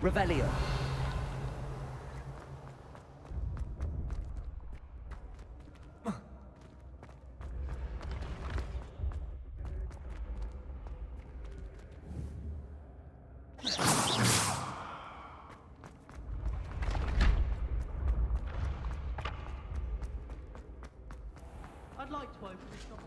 Revelio. I'd like to open the shop.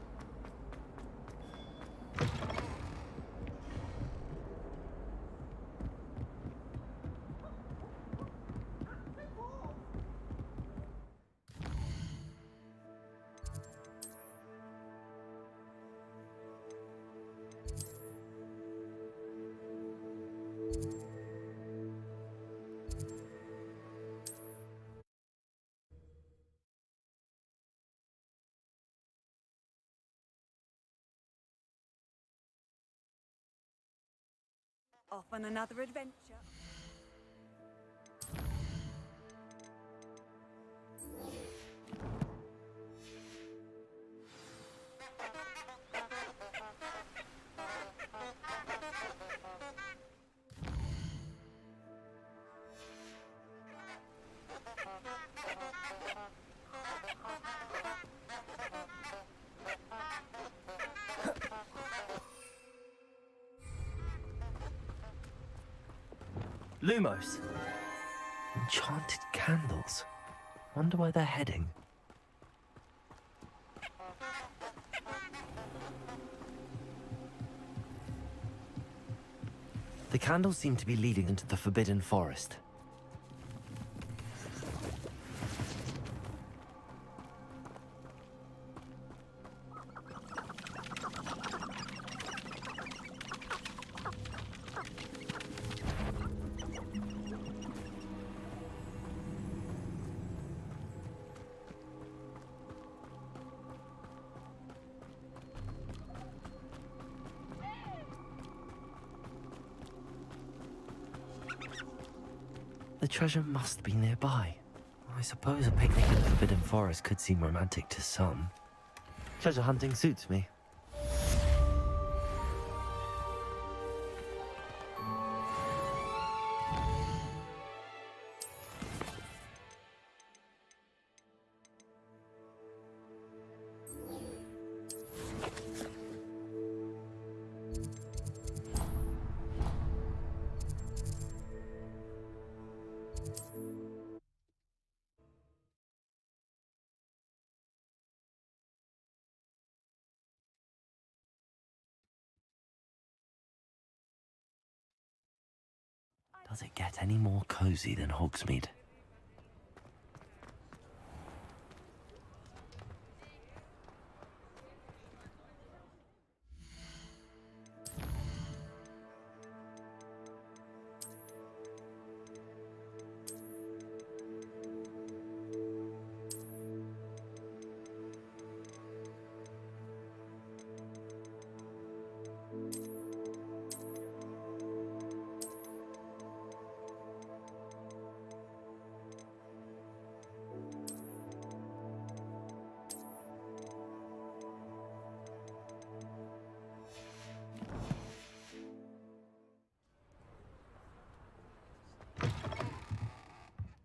Off on another adventure. Lumos. Enchanted candles. Wonder where they're heading. The candles seem to be leading into the Forbidden Forest. The treasure must be nearby. I suppose a picnic in the Forbidden Forest could seem romantic to some. Treasure hunting suits me. Does it get any more cozy than Hogsmeade?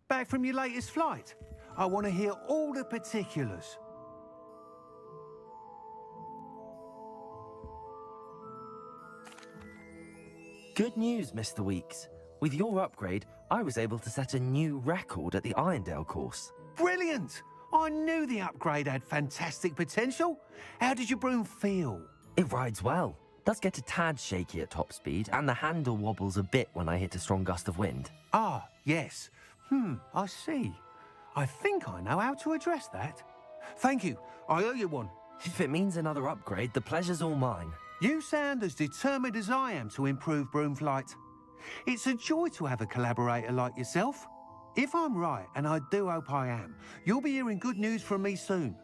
Back from your latest flight? I want to hear all the particulars. Good news, Mr. Weeks. With your upgrade, I was able to set a new record at the Irondale course. Brilliant! I knew the upgrade had fantastic potential. How did your broom feel? It rides well. Does get a tad shaky at top speed, and the handle wobbles a bit when I hit a strong gust of wind. Ah, yes. I see. I think I know how to address that. Thank you. I owe you one. If it means another upgrade, the pleasure's all mine. You sound as determined as I am to improve broom flight. It's a joy to have a collaborator like yourself. If I'm right, and I do hope I am, you'll be hearing good news from me soon.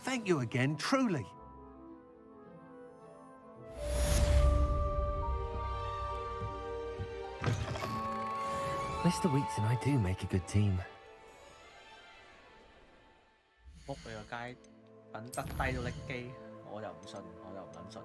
Thank you again, truly. Mr. Weeks and I do make a good team. 屋佢個街品質低到拎機，我就唔信，我就唔撚信。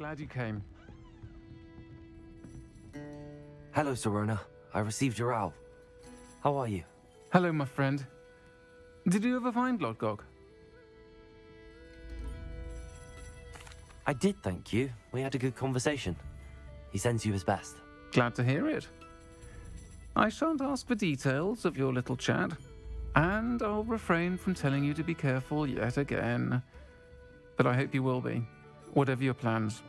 glad you came. Hello, Sirona. I received your owl. How are you? Hello, my friend. Did you ever find Lodgok? I did, thank you. We had a good conversation. He sends you his best. Glad to hear it. I shan't ask for details of your little chat, and I'll refrain from telling you to be careful yet again. But I hope you will be, whatever your plans.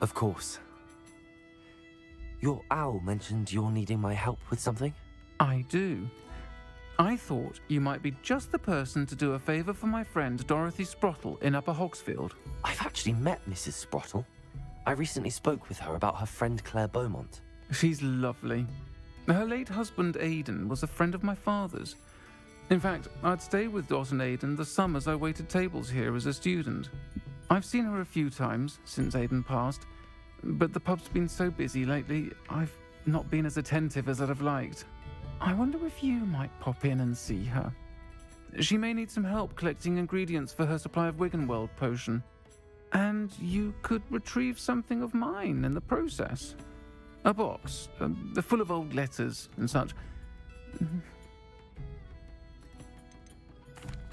Of course. Your owl mentioned you're needing my help with something? I do. I thought you might be just the person to do a favour for my friend Dorothy Sprottle in Upper Hogsfield. I've actually met Mrs. Sprottle. I recently spoke with her about her friend Claire Beaumont. She's lovely. Her late husband Aidan was a friend of my father's. In fact, I'd stay with Dot and Aidan the summers I waited tables here as a student. I've seen her a few times since Aidan passed, but the pub's been so busy lately, I've not been as attentive as I'd have liked. I wonder if you might pop in and see her. She may need some help collecting ingredients for her supply of Wiggenweld potion. And you could retrieve something of mine in the process. A box, full of old letters and such.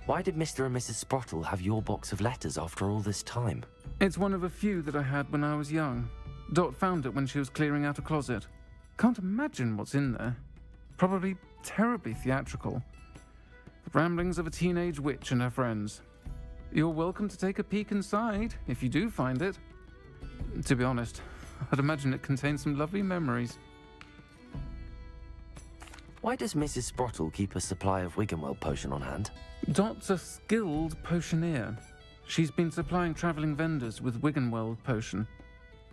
Why did Mr. and Mrs. Sprottle have your box of letters after all this time? It's one of a few that I had when I was young. Dot found it when she was clearing out a closet. Can't imagine what's in there. Probably terribly theatrical. The ramblings of a teenage witch and her friends. You're welcome to take a peek inside, if you do find it. To be honest, I'd imagine it contains some lovely memories. Why does Mrs. Sprottle keep a supply of Wiggenweld potion on hand? Dot's a skilled potioneer. She's been supplying travelling vendors with Wiggenweld potion.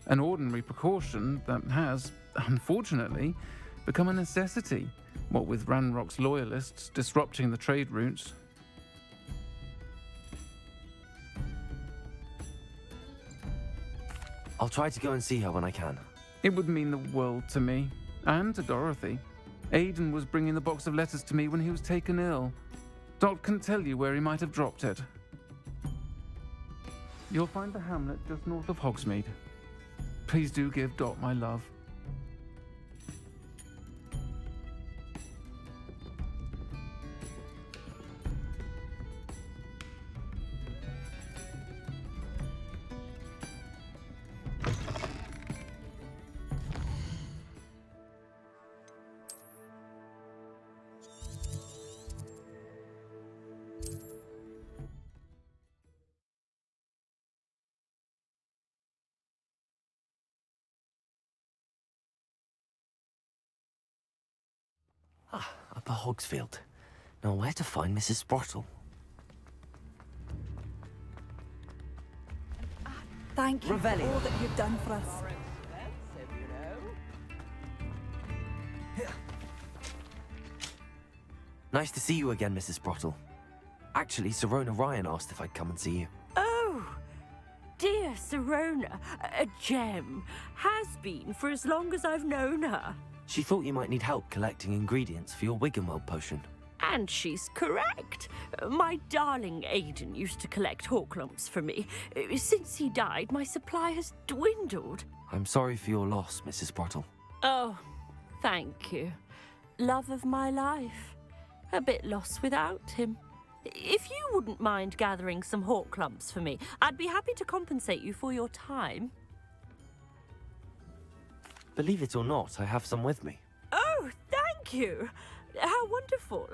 An ordinary precaution that has, unfortunately, become a necessity, what with Ranrock's loyalists disrupting the trade routes. I'll try to go and see her when I can. It would mean the world to me, and to Dorothy. Aidan was bringing the box of letters to me when he was taken ill. Dot can tell you where he might have dropped it. You'll find the hamlet just north of Hogsmeade. Please do give Dot my love. Upper Hogsfield. Now where to find Mrs. Sprottle? Thank you for all that you've done for us. Nice to see you again, Mrs. Sprottle. Actually, Sirona Ryan asked if I'd come and see you. Oh, dear Sirona, a gem. Has been for as long as I've known her. She thought you might need help collecting ingredients for your Wiggenweld potion. And she's correct. My darling Aidan used to collect Horklumps for me. Since he died, my supply has dwindled. I'm sorry for your loss, Mrs. Sprottle. Oh, thank you. Love of my life. A bit lost without him. If you wouldn't mind gathering some Horklumps for me, I'd be happy to compensate you for your time. Believe it or not, I have some with me. Oh, thank you. How wonderful.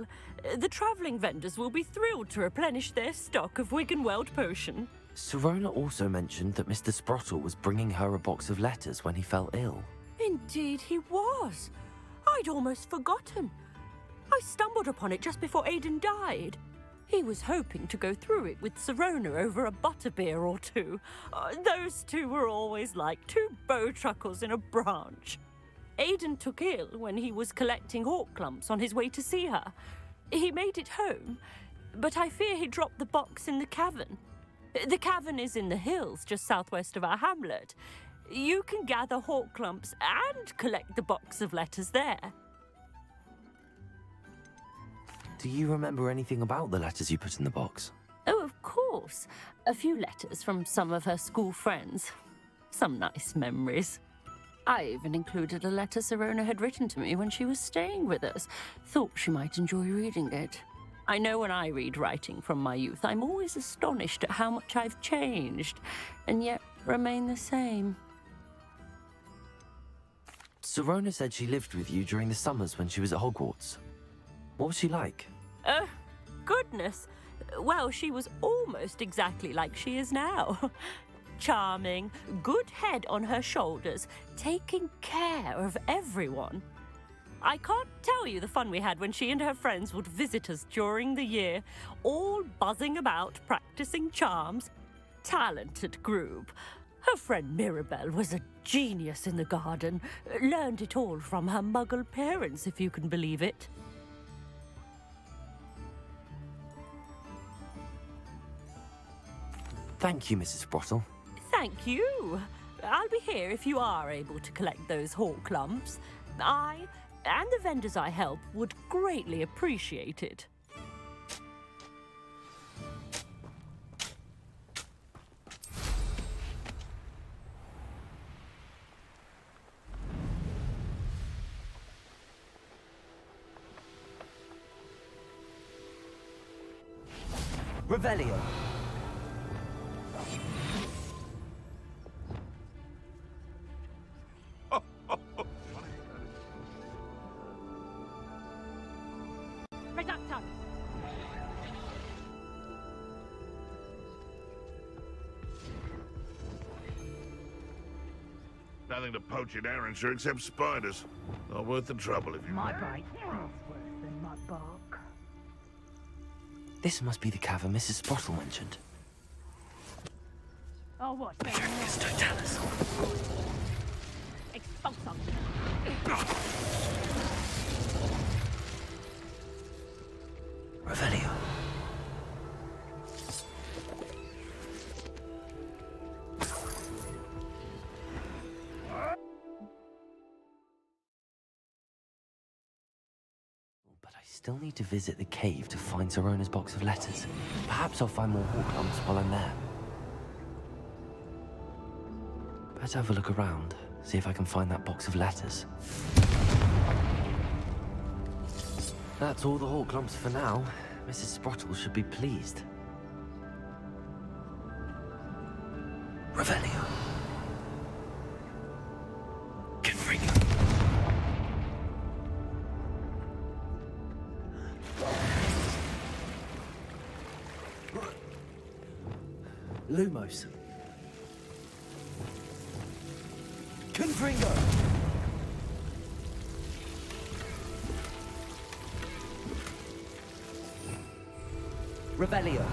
The travelling vendors will be thrilled to replenish their stock of Wiggenweld potion. Sirona also mentioned that Mr. Sprottle was bringing her a box of letters when he fell ill. Indeed he was. I'd almost forgotten. I stumbled upon it just before Aidan died. He was hoping to go through it with Sirona over a butterbeer or two. Those two were always like two bowtruckles in a branch. Aidan took ill when he was collecting Horklumps on his way to see her. He made it home, but I fear he dropped the box in the cavern. The cavern is in the hills just southwest of our hamlet. You can gather Horklumps and collect the box of letters there. Do you remember anything about the letters you put in the box? Oh, of course. A few letters from some of her school friends. Some nice memories. I even included a letter Sirona had written to me when she was staying with us. Thought she might enjoy reading it. I know when I read writing from my youth, I'm always astonished at how much I've changed, and yet remain the same. Sirona said she lived with you during the summers when she was at Hogwarts. What was she like? Goodness. Well, she was almost exactly like she is now. Charming, good head on her shoulders, taking care of everyone. I can't tell you the fun we had when she and her friends would visit us during the year, all buzzing about, practicing charms. Talented group. Her friend Mirabelle was a genius in the garden. Learned it all from her muggle parents, if you can believe it. Thank you, Mrs. Sprottle. Thank you. I'll be here if you are able to collect those Horklumps. I, and the vendors I help, would greatly appreciate it. Revelio. Nothing to poach in Arrynshire except spiders. Not worth the trouble if you... My bite is worse than my bark. This must be the cavern Mrs. Sprottle mentioned. Oh, what? It's Totalis. Expulsum. Revelio. But I still need to visit the cave to find Sirona's box of letters. Perhaps I'll find more Horklumps while I'm there. Better have a look around, see if I can find that box of letters. That's all the Horklumps for now. Mrs. Sprottle should be pleased. Revelio. Confringo. Lumos. Confringo. Revelio.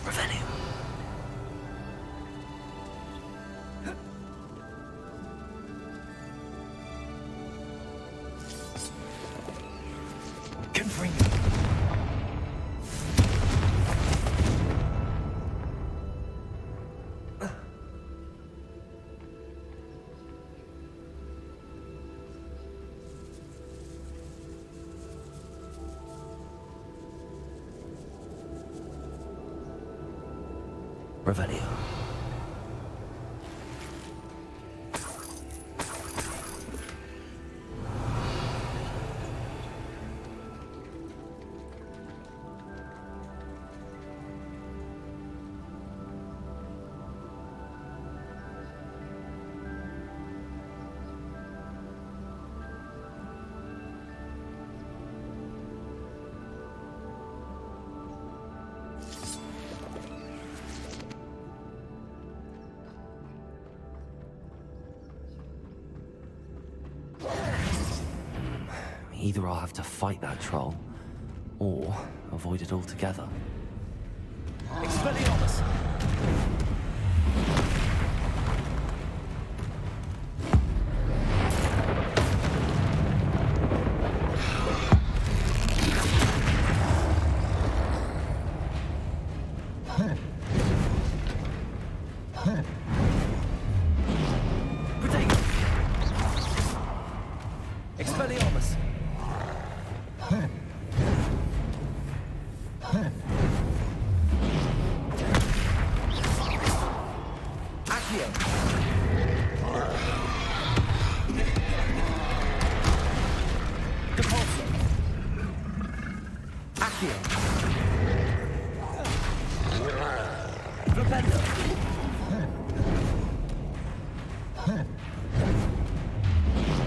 Revelio. Confringo. Revelio. Either I'll have to fight that troll, or avoid it altogether. Expelliarmus!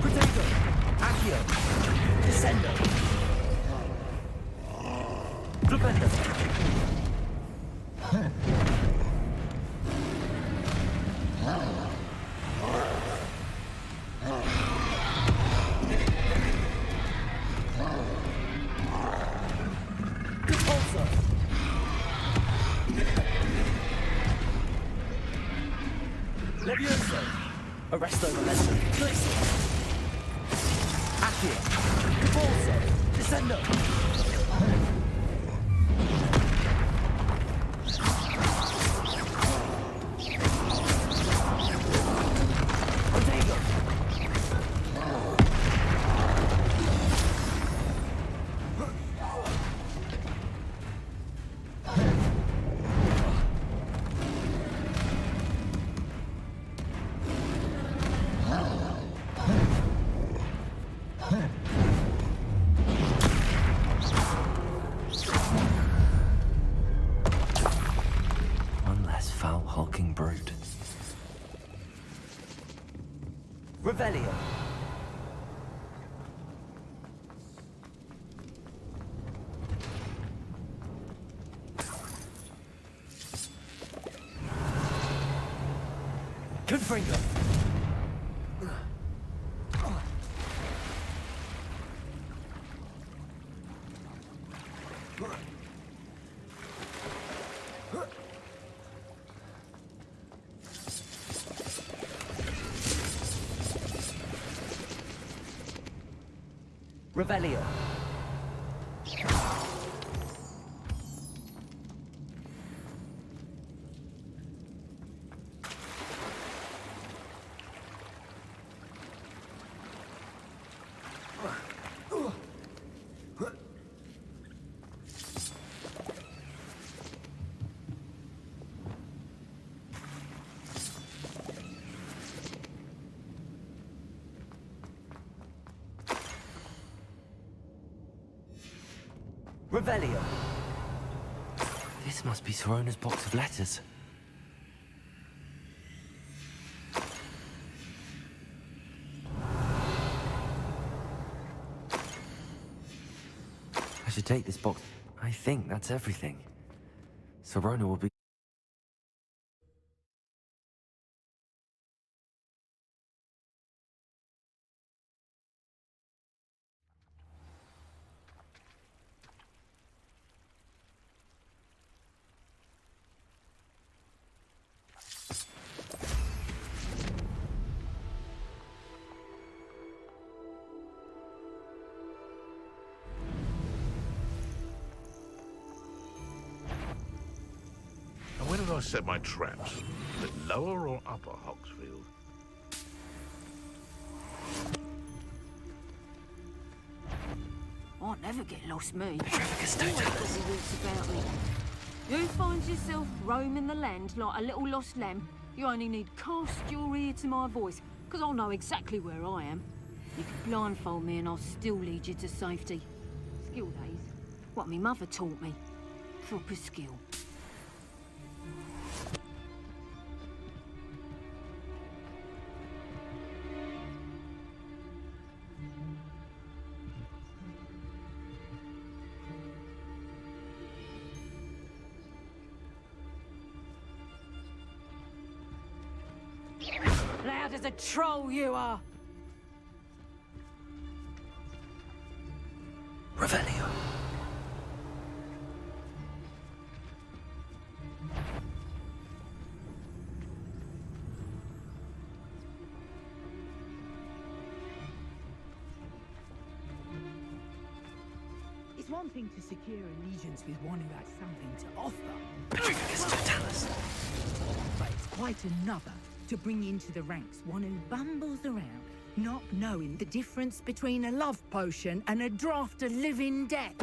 Protego! Accio! Descendo! Flipendo! Repulsor! Levioso! Arresto Momentum! Blitz! Accio! Repulsor! Descendo! Protego! One less foul hulking brute. Revelio. Confringo. Revelio. Revelio. This must be Sorona's box of letters. I should take this box. I think that's everything. Sorona will be... And where did I set my traps? The lower or upper Hogsfield? I'll never get lost, me. Petrificus Always got totalis. me wits about me. You find yourself roaming the land like a little lost lamb, you only need cast your ear to my voice, because I'll know exactly where I am. You can blindfold me and I'll still lead you to safety. Skill days. What me mother taught me. Proper skill. Loud as a troll you are! Revelio. It's one thing to secure allegiance with one who has something to offer, Petrificus totalis. but it's quite another to bring into the ranks one who bumbles around, not knowing the difference between a love potion and a draught of living death.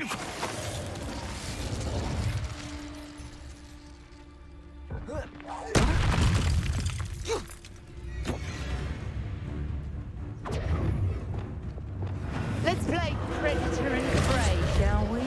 Let's play predator and prey, shall we?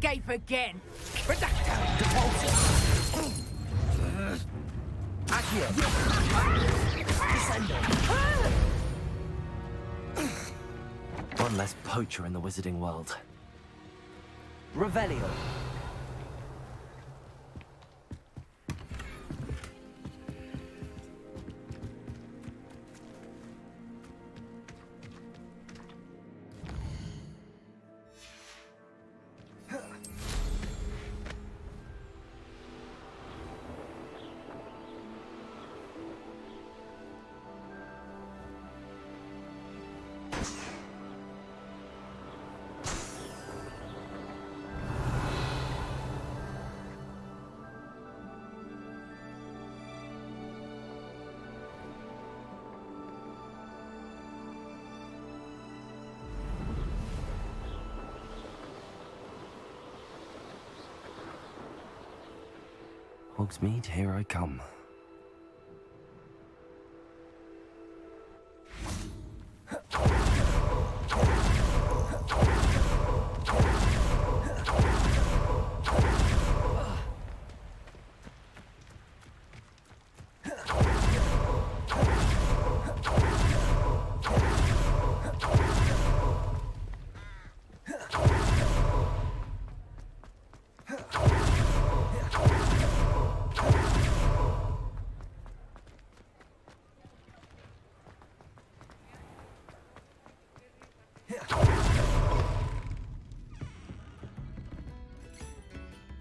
escape again. One less poacher in the wizarding world. Revelio. Hogsmeade, here I come.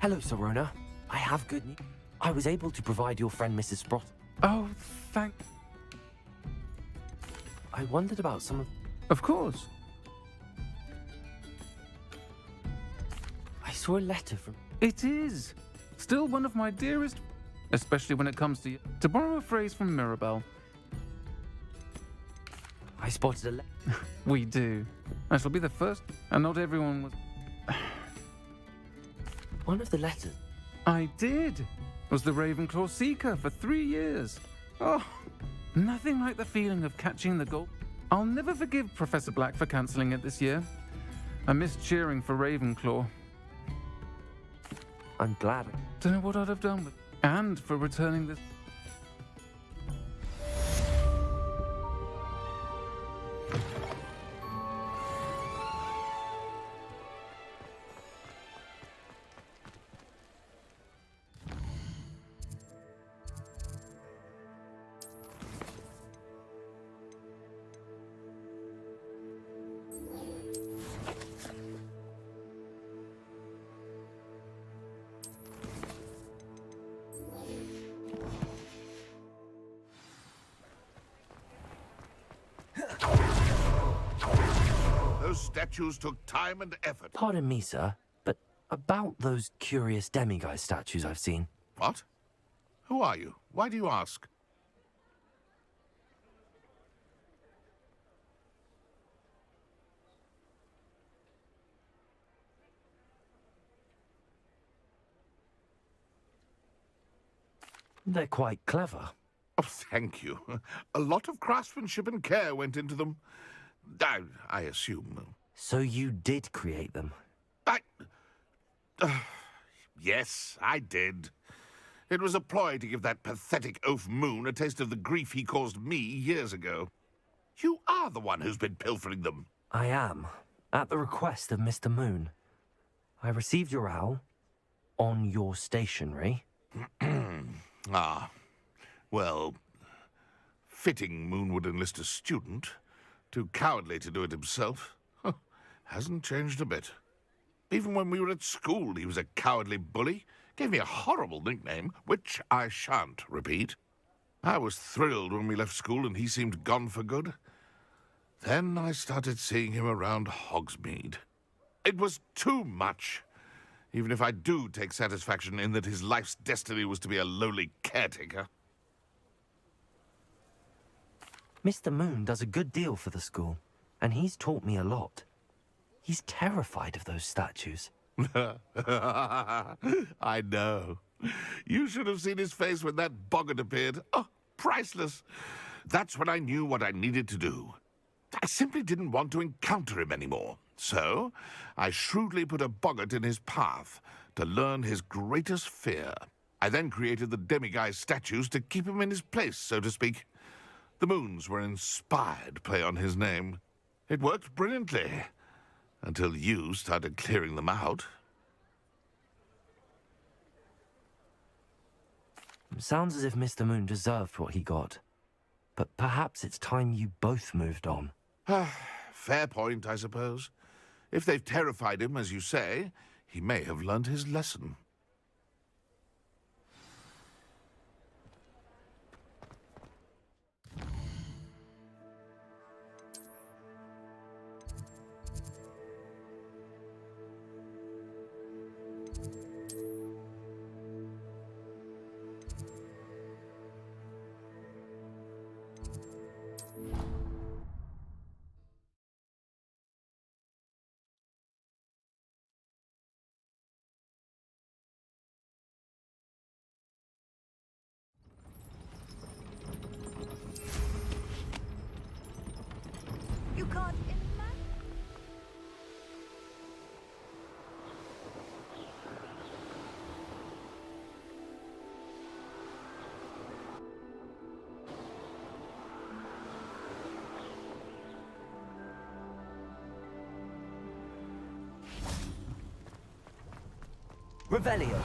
Hello, Serona. I have good news. I was able to provide your friend Mrs. Sprott. Oh, thank... I wondered about some of... Of course. I saw a letter from... It is. Still one of my dearest... Especially when it comes to... To borrow a phrase from Mirabelle. I spotted a letter. We do. I shall be the first, and not everyone was... One of the letters. I did. Was the Ravenclaw Seeker for 3 years. Oh, nothing like the feeling of catching the goal. I'll never forgive Professor Black for cancelling it this year. I missed cheering for Ravenclaw. I'm glad. Don't know what I'd have done with... And for returning this... Those statues took time and effort. Pardon me, sir, but about those curious demiguise statues I've seen. What? Who are you? Why do you ask? They're quite clever. Oh, thank you. A lot of craftsmanship and care went into them. I assume. So you did create them? Yes, I did. It was a ploy to give that pathetic oaf Moon a taste of the grief he caused me years ago. You are the one who's been pilfering them. I am, at the request of Mr. Moon. I received your owl on your stationery. Ah, well, fitting Moon would enlist a student. Too cowardly to do it himself. Hasn't changed a bit. Even when we were at school, he was a cowardly bully. Gave me a horrible nickname, which I shan't repeat. I was thrilled when we left school and he seemed gone for good. Then I started seeing him around Hogsmeade. It was too much. Even if I do take satisfaction in that his life's destiny was to be a lowly caretaker. Mr. Moon does a good deal for the school, and he's taught me a lot. He's terrified of those statues. I know. You should have seen his face when that boggart appeared. Oh, priceless. That's when I knew what I needed to do. I simply didn't want to encounter him anymore. So, I shrewdly put a boggart in his path to learn his greatest fear. I then created the demiguise statues to keep him in his place, so to speak. The moons were an inspired play on his name. It worked brilliantly, until you started clearing them out. Sounds as if Mr. Moon deserved what he got. But perhaps it's time you both moved on. Fair point, I suppose. If they've terrified him, as you say, he may have learned his lesson. You can't imagine. Revelio.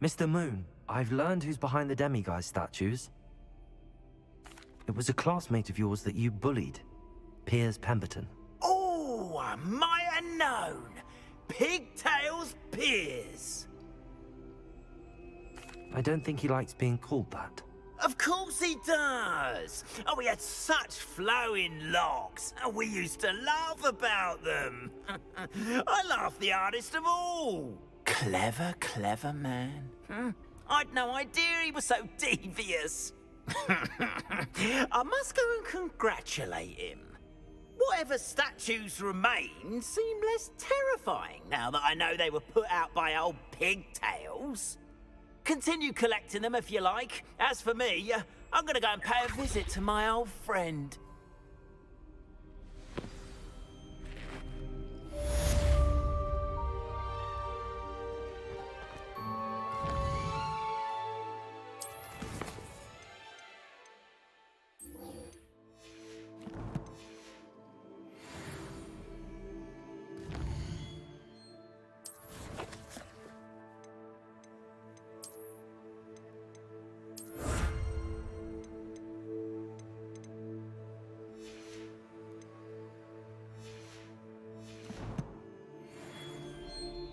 Mr. Moon, I've learned who's behind the demiguise statues. It was a classmate of yours that you bullied, Piers Pemberton. Oh, I might have known. Pigtails Piers. I don't think he likes being called that. Of course he does. Oh, he had such flowing locks, and we used to laugh about them. I laughed the hardest of all. Clever, clever man. I'd no idea he was so devious. I must go and congratulate him. Whatever statues remain seem less terrifying now that I know they were put out by old pigtails. Continue collecting them if you like. As for me, I'm gonna go and pay a visit to my old friend.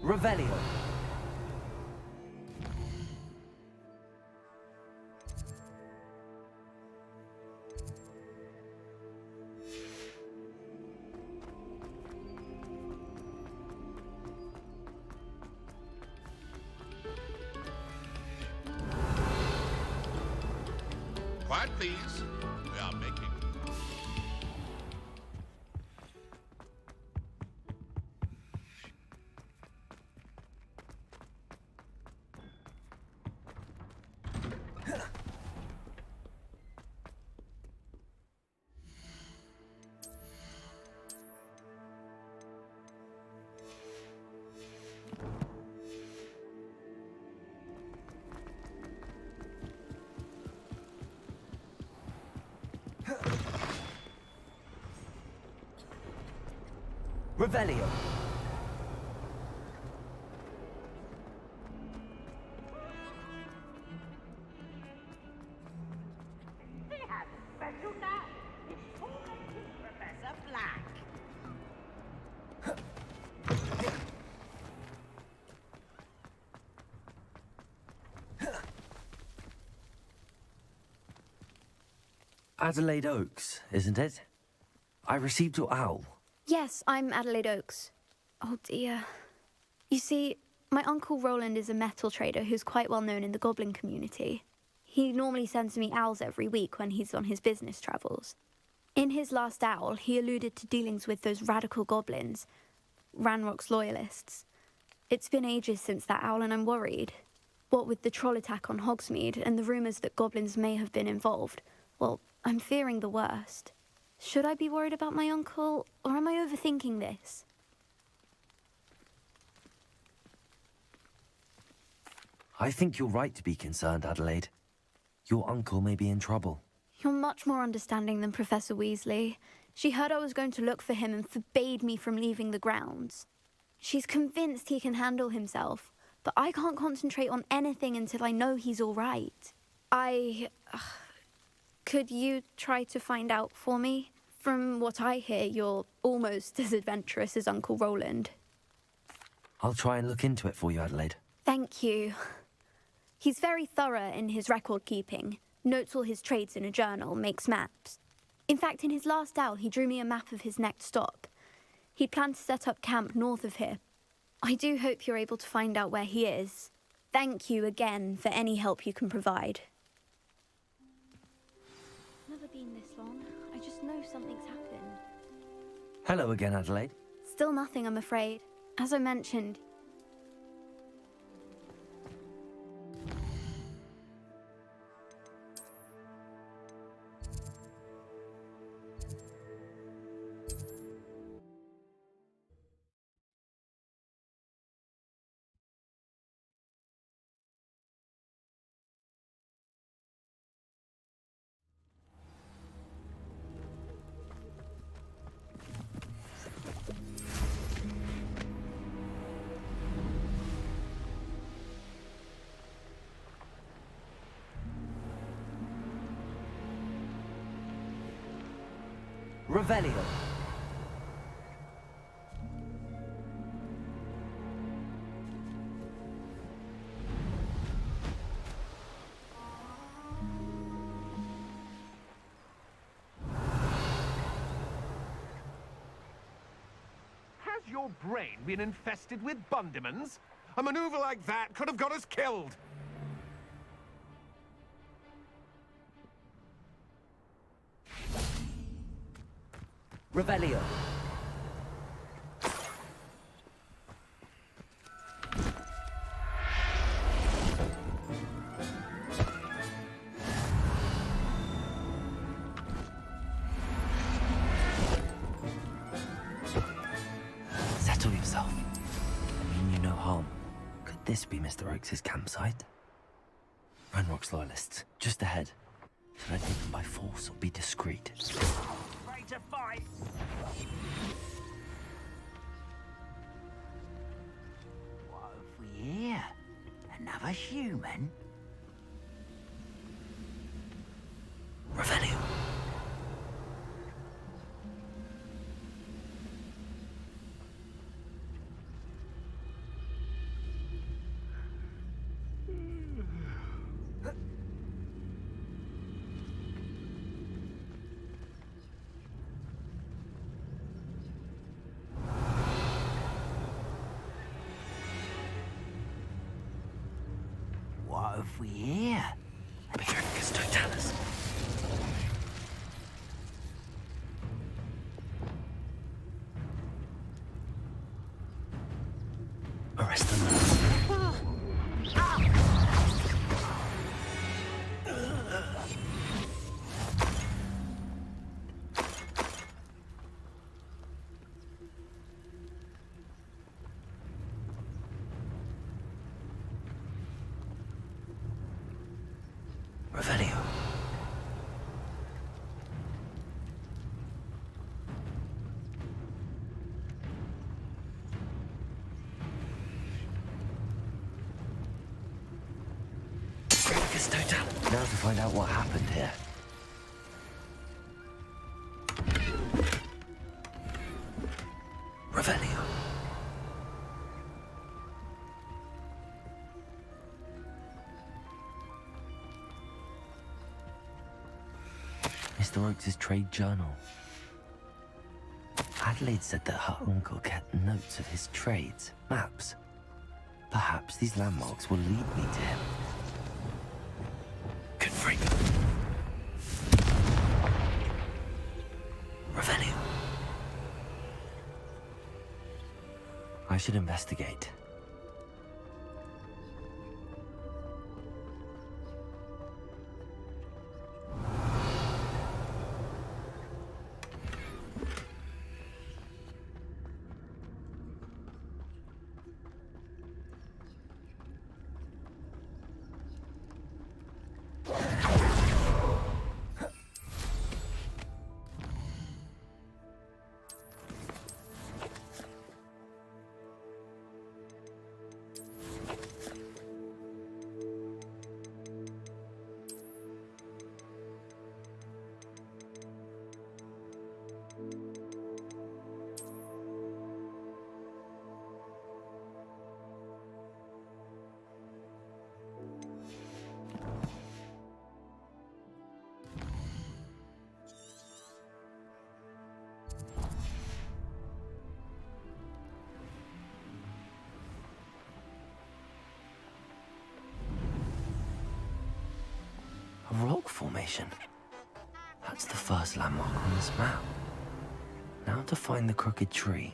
Revelio. Quiet, please. We are making... Revelio. He has a special knack. He's tormenting Professor Black. Adelaide Oaks, isn't it? I received your owl. Yes, I'm Adelaide Oaks. Oh dear. You see, my Uncle Roland is a metal trader who's quite well known in the goblin community. He normally sends me owls every week when he's on his business travels. In his last owl, he alluded to dealings with those radical goblins, Ranrock's loyalists. It's been ages since that owl and I'm worried. What with the troll attack on Hogsmeade and the rumours that goblins may have been involved, well, I'm fearing the worst. Should I be worried about my uncle, or am I overthinking this? I think you're right to be concerned, Adelaide. Your uncle may be in trouble. You're much more understanding than Professor Weasley. She heard I was going to look for him and forbade me from leaving the grounds. She's convinced he can handle himself, but I can't concentrate on anything until I know he's all right. Could you try to find out for me? From what I hear, you're almost as adventurous as Uncle Roland. I'll try and look into it for you, Adelaide. Thank you. He's very thorough in his record keeping, notes all his trades in a journal, makes maps. In fact, in his last owl, he drew me a map of his next stop. He'd planned to set up camp north of here. I do hope you're able to find out where he is. Thank you again for any help you can provide. Never been this long. I just know something's happened. Hello again, Adelaide. Still nothing, I'm afraid. As I mentioned, Revelio. Has your brain been infested with Bundimans? A maneuver like that could have got us killed. Revelio. Settle yourself. I mean you no harm. Could this be Mr. Oakes' campsite? Ranrock's loyalists, just ahead. Should I take them by force or be discreet? Ready to fight? What have we here? Another human? Revelio. What have we here? Patricus Totalis. Arrest them. Revelio. Patricus Totalis. Now to find out what happened here. Revelio. Mr. Oakes' trade journal. Adelaide said that her uncle kept notes of his trades, maps. Perhaps these landmarks will lead me to him. Good freak. Revelio. I should investigate. A rock formation. That's the first landmark on this map. Now to find the crooked tree.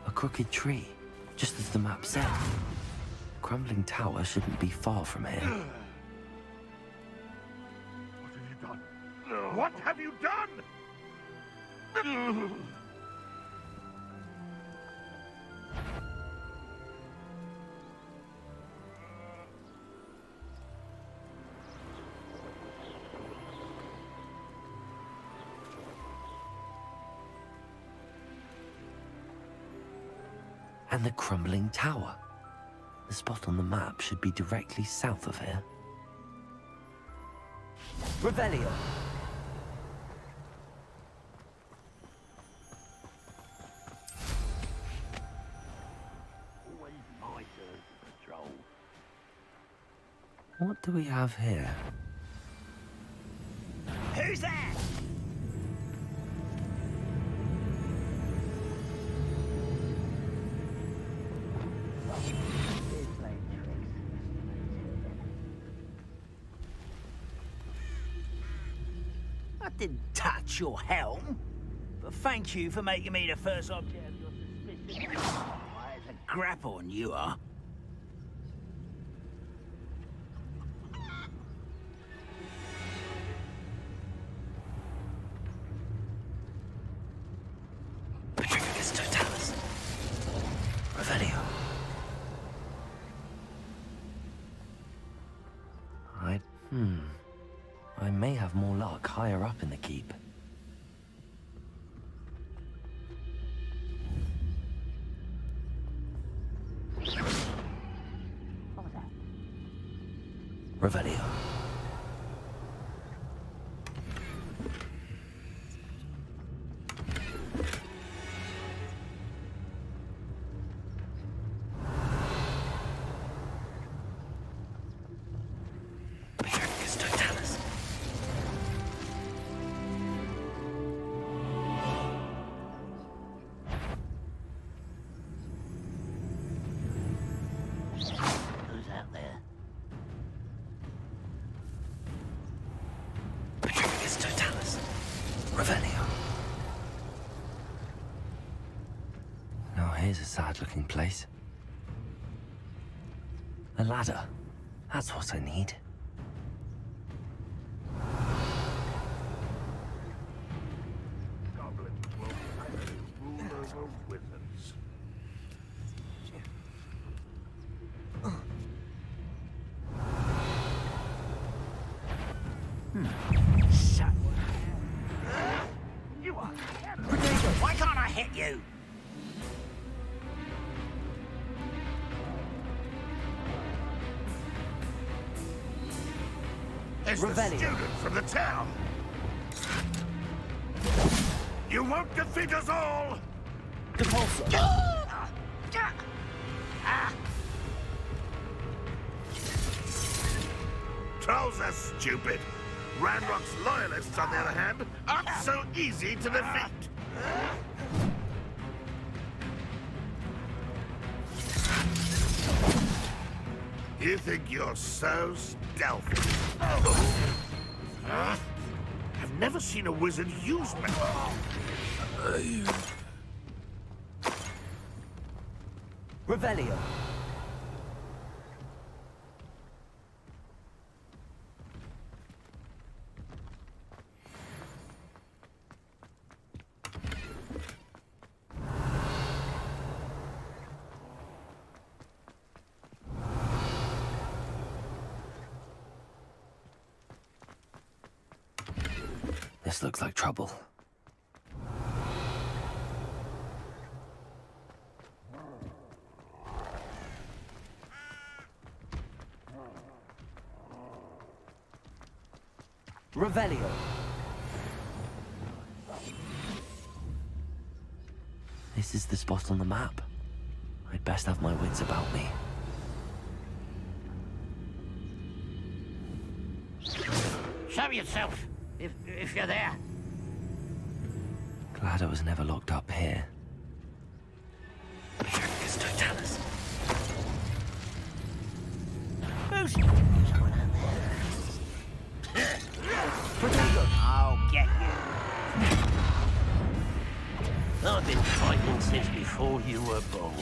A crooked tree, just as the map said. Crumbling tower shouldn't be far from here. What have you done? What have you done? And the crumbling tower. The spot on the map should be directly south of here. Revelio. Always my turn to patrol. What do we have here? Who's that? I didn't touch your helm, but thank you for making me the first object of your suspicion. Why, it's a grapple on you are. Petrificus totalis. Revelio. I may have more luck higher up in the keep. Revelio. Petrificus totalis. Who's out there? Petrificus totalis. Revelio. Now here's a sad-looking place. A ladder. That's what I need. Goblins won't rule over wizards. Shut. You are. Why can't I hit you? There's the student from the town. You won't defeat us all! Trolls are stupid. Ranrock's loyalists, on the other hand, aren't so easy to defeat. You think you're so stealthy? I've never seen a wizard use magic. Revelio. This looks like trouble. Revelio. This is the spot on the map. I'd best have my wits about me. Show yourself, if you're there. Glad I was never locked up here. It's Totalis. Who's someone out there? I'll get you. I've been fighting since before you were born.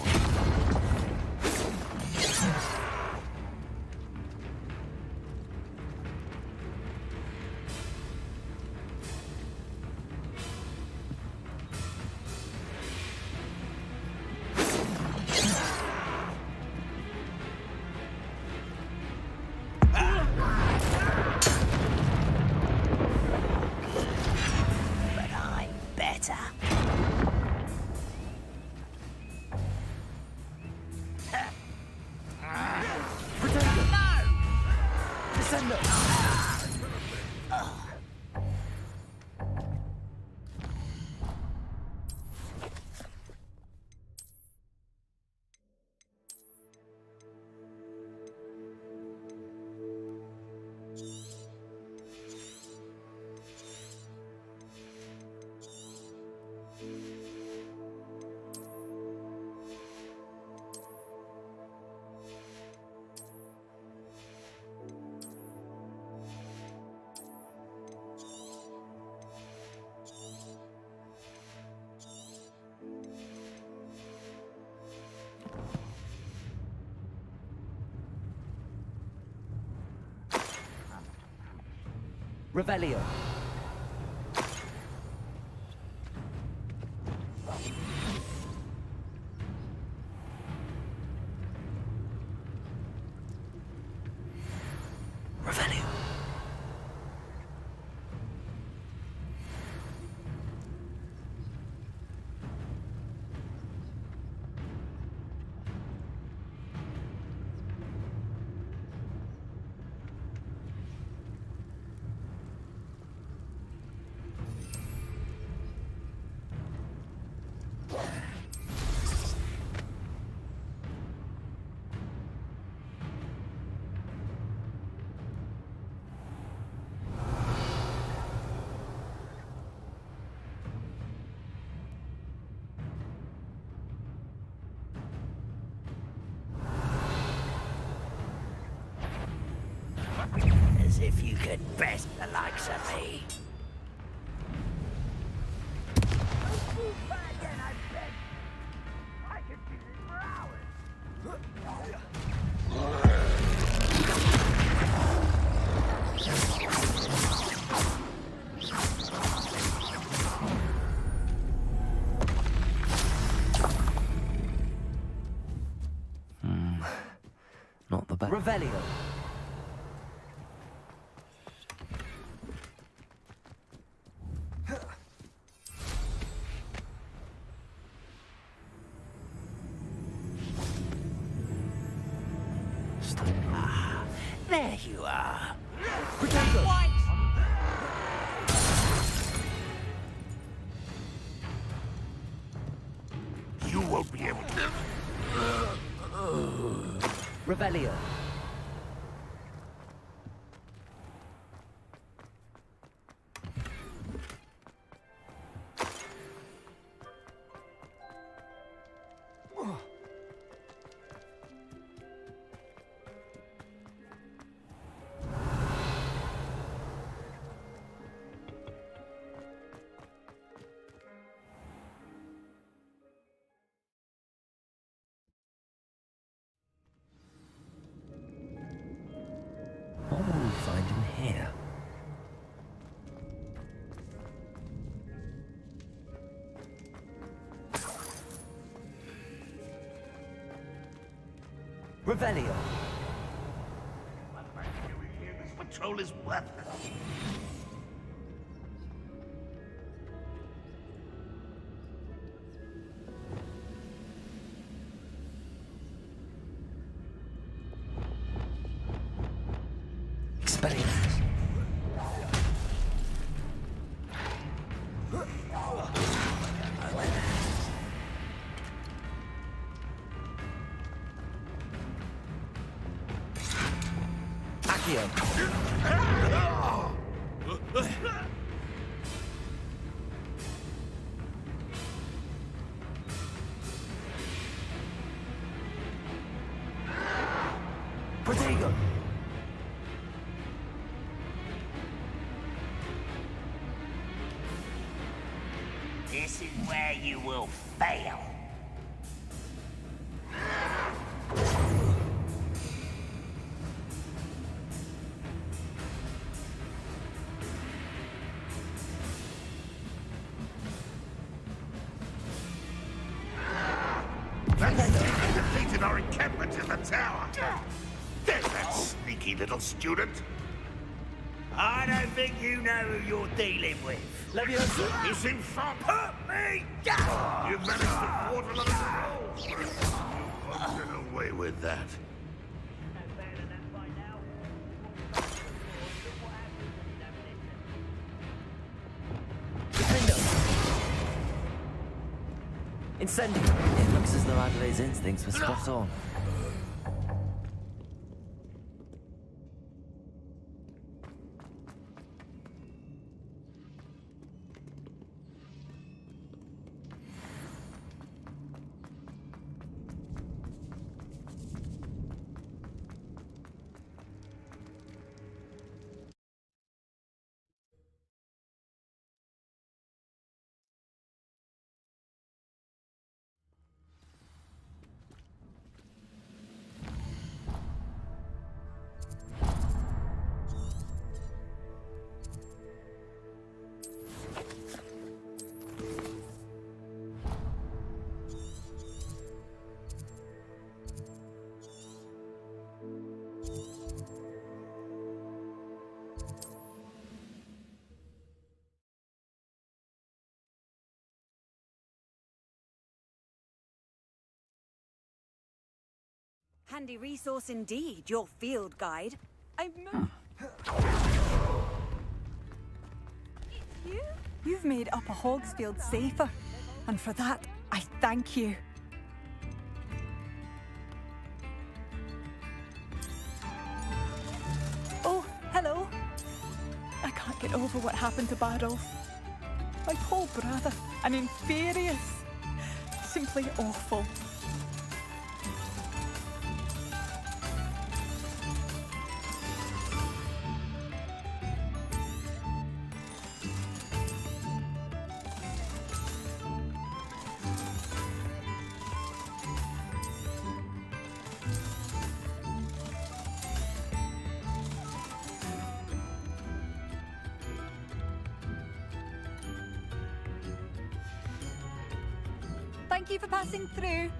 Revelio. Revelio. As if you could best the likes of me. Not the best. Revelio. Ah, there you are. You won't be able to. Rebellion. What will we find in here? Revelio. This patrol is worthless. Expelliarmus. Accio. Protego. This is where you will fail. That's defeated our encampment in the tower. There's that sneaky little student. I don't think you know who you're dealing with. Leviosa. He's in front. Put me down! You've managed to thwart another patrol. You won't get away with that. Incendio. It looks as though Adelaide's instincts were spot on. Handy resource indeed, your field guide. It's you? You've made Upper Hogsfield safer, and for that, I thank you. Oh, hello. I can't get over what happened to Badolf. My poor brother, an inferious. Simply awful. Thank you for passing through.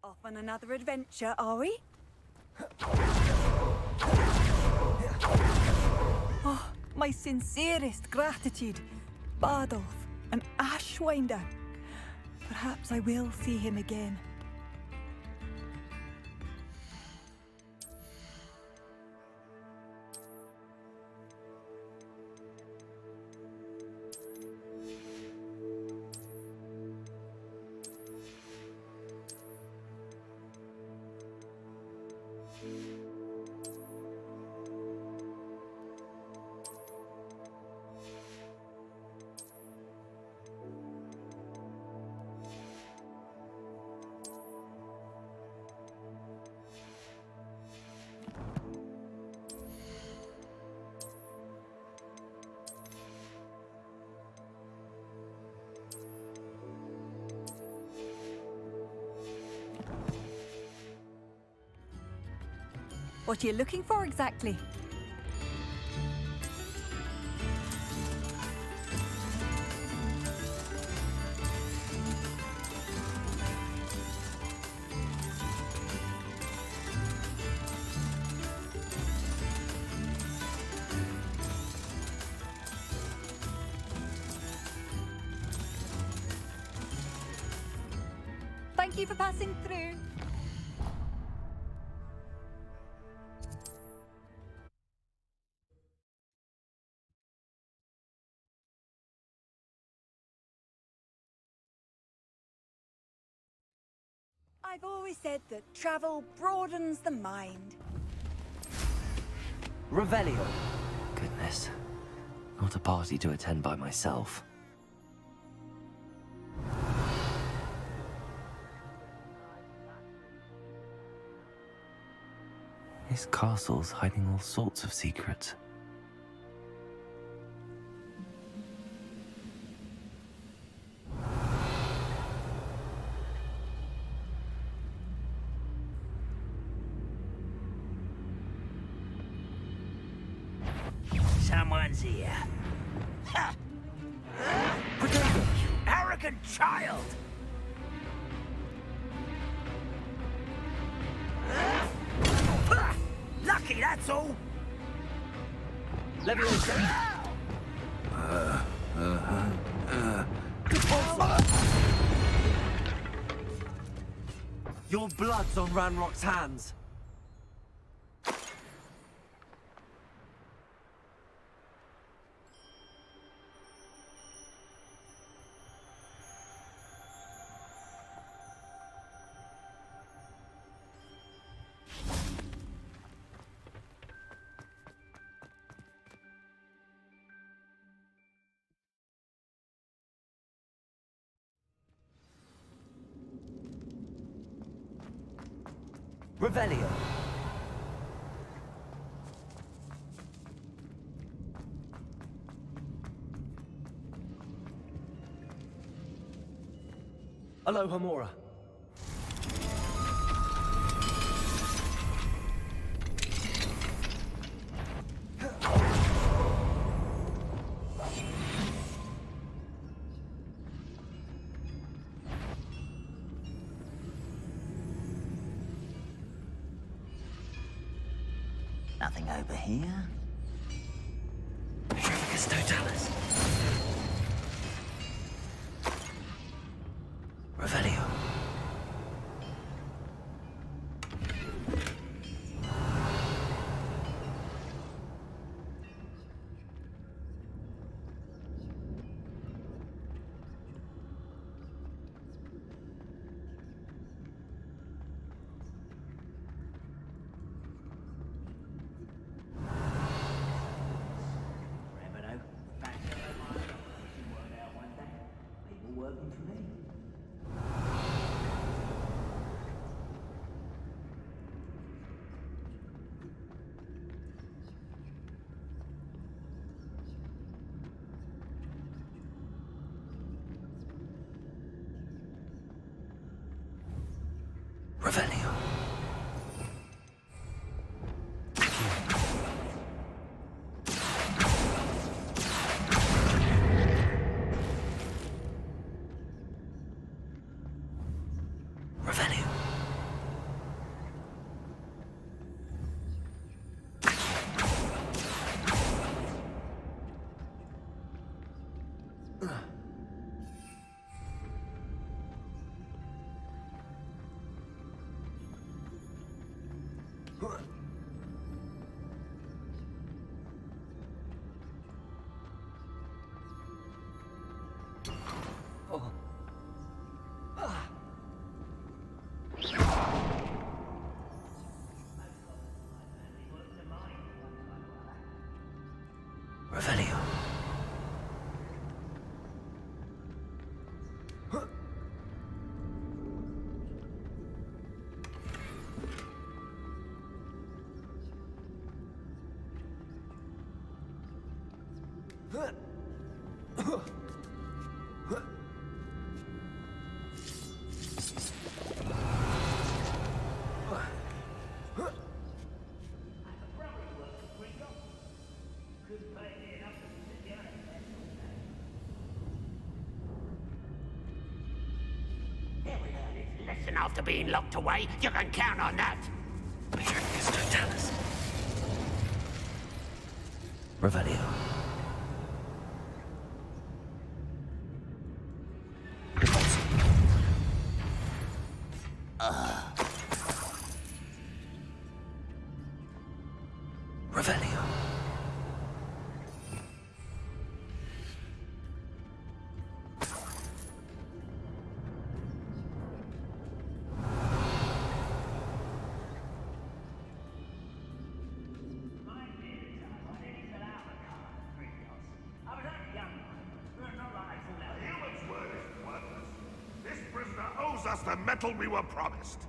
Off on another adventure, are we? Oh, my sincerest gratitude, Bardolph, an Ashwinder. Perhaps I will see him again. What are you looking for exactly? Thank you for passing through. I've always said that travel broadens the mind. Revelio. Goodness. Not a party to attend by myself. This castle's hiding all sorts of secrets. Someone's here. Ha! You arrogant child! Lucky, that's all! Your blood's on Ranrock's hands. Revelio. Aloha Mora. Nothing over here. Totalis. Revelio. Revelio. Listen, after being locked away, you can count on that. Totalis. Revelio. Revelio. This prisoner owes us the metal we were promised.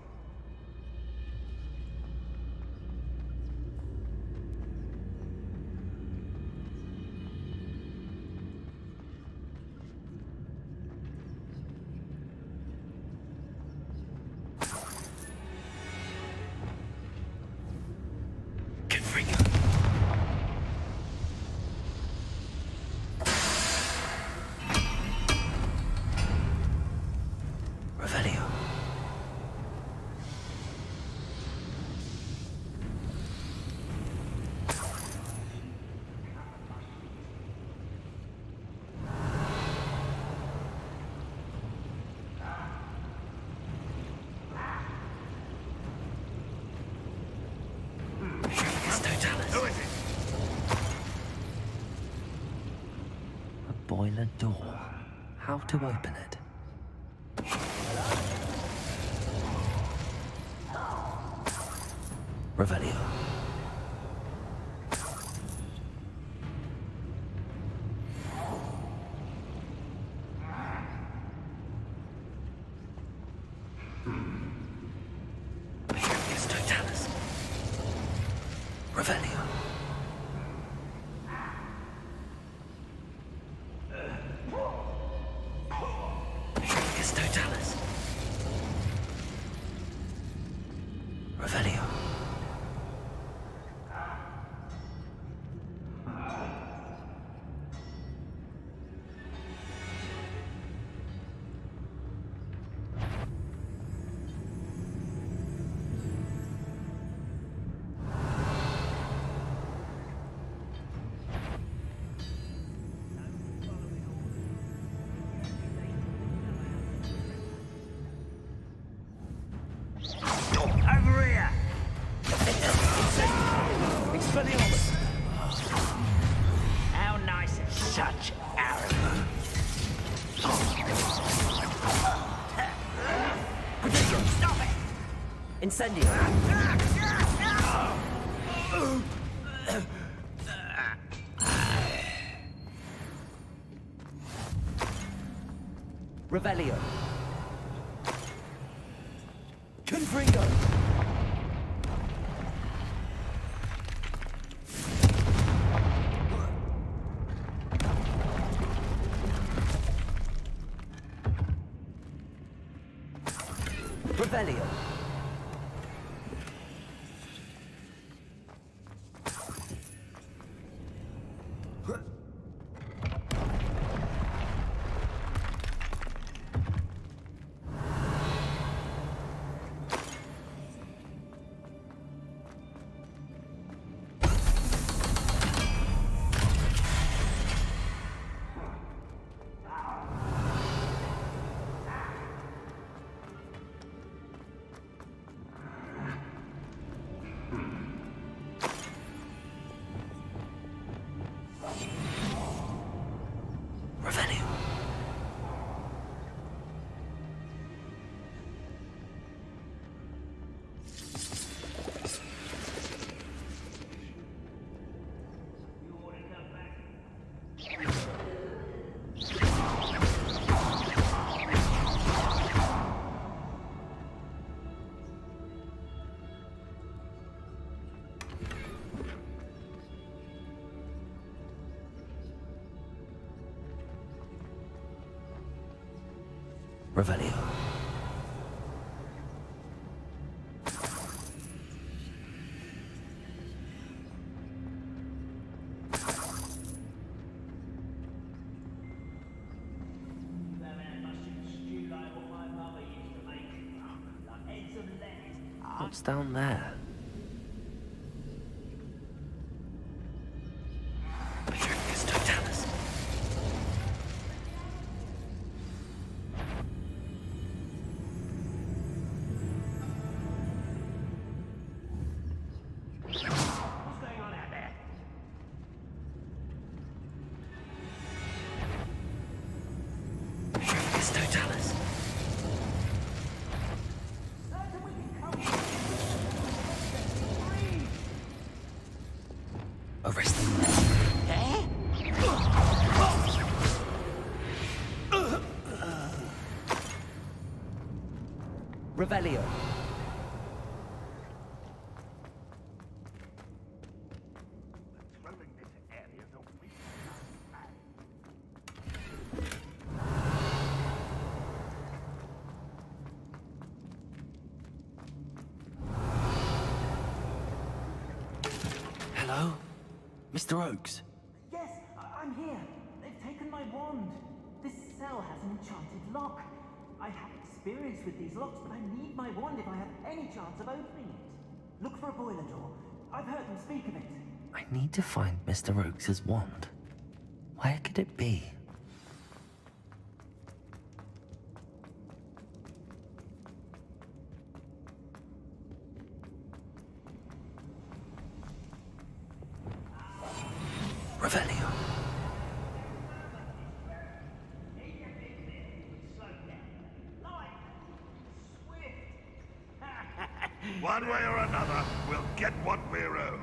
Revelio. Who is it? A boiler door. How to open it? Revelio. Totalis. Revelio. Totalis. Revelio. Over here! Expelliarmus. How nice and such arrogance. Stop it! Incendio. Revelio. Confringo. Revelio. Revelio. What's down there? Patricius Totalis. What's going on out there? Patricius Totalis. Arrest them. Revelio. Hello? Mr. Oakes? Yes, I'm here. They've taken my wand. This cell has an enchanted lock. I have experience with these locks, but I need my wand if I have any chance of opening it. Look for a boiler door. I've heard them speak of it. I need to find Mr. Oakes' wand. Where could it be? Revelio. One way or another, we'll get what we're owed.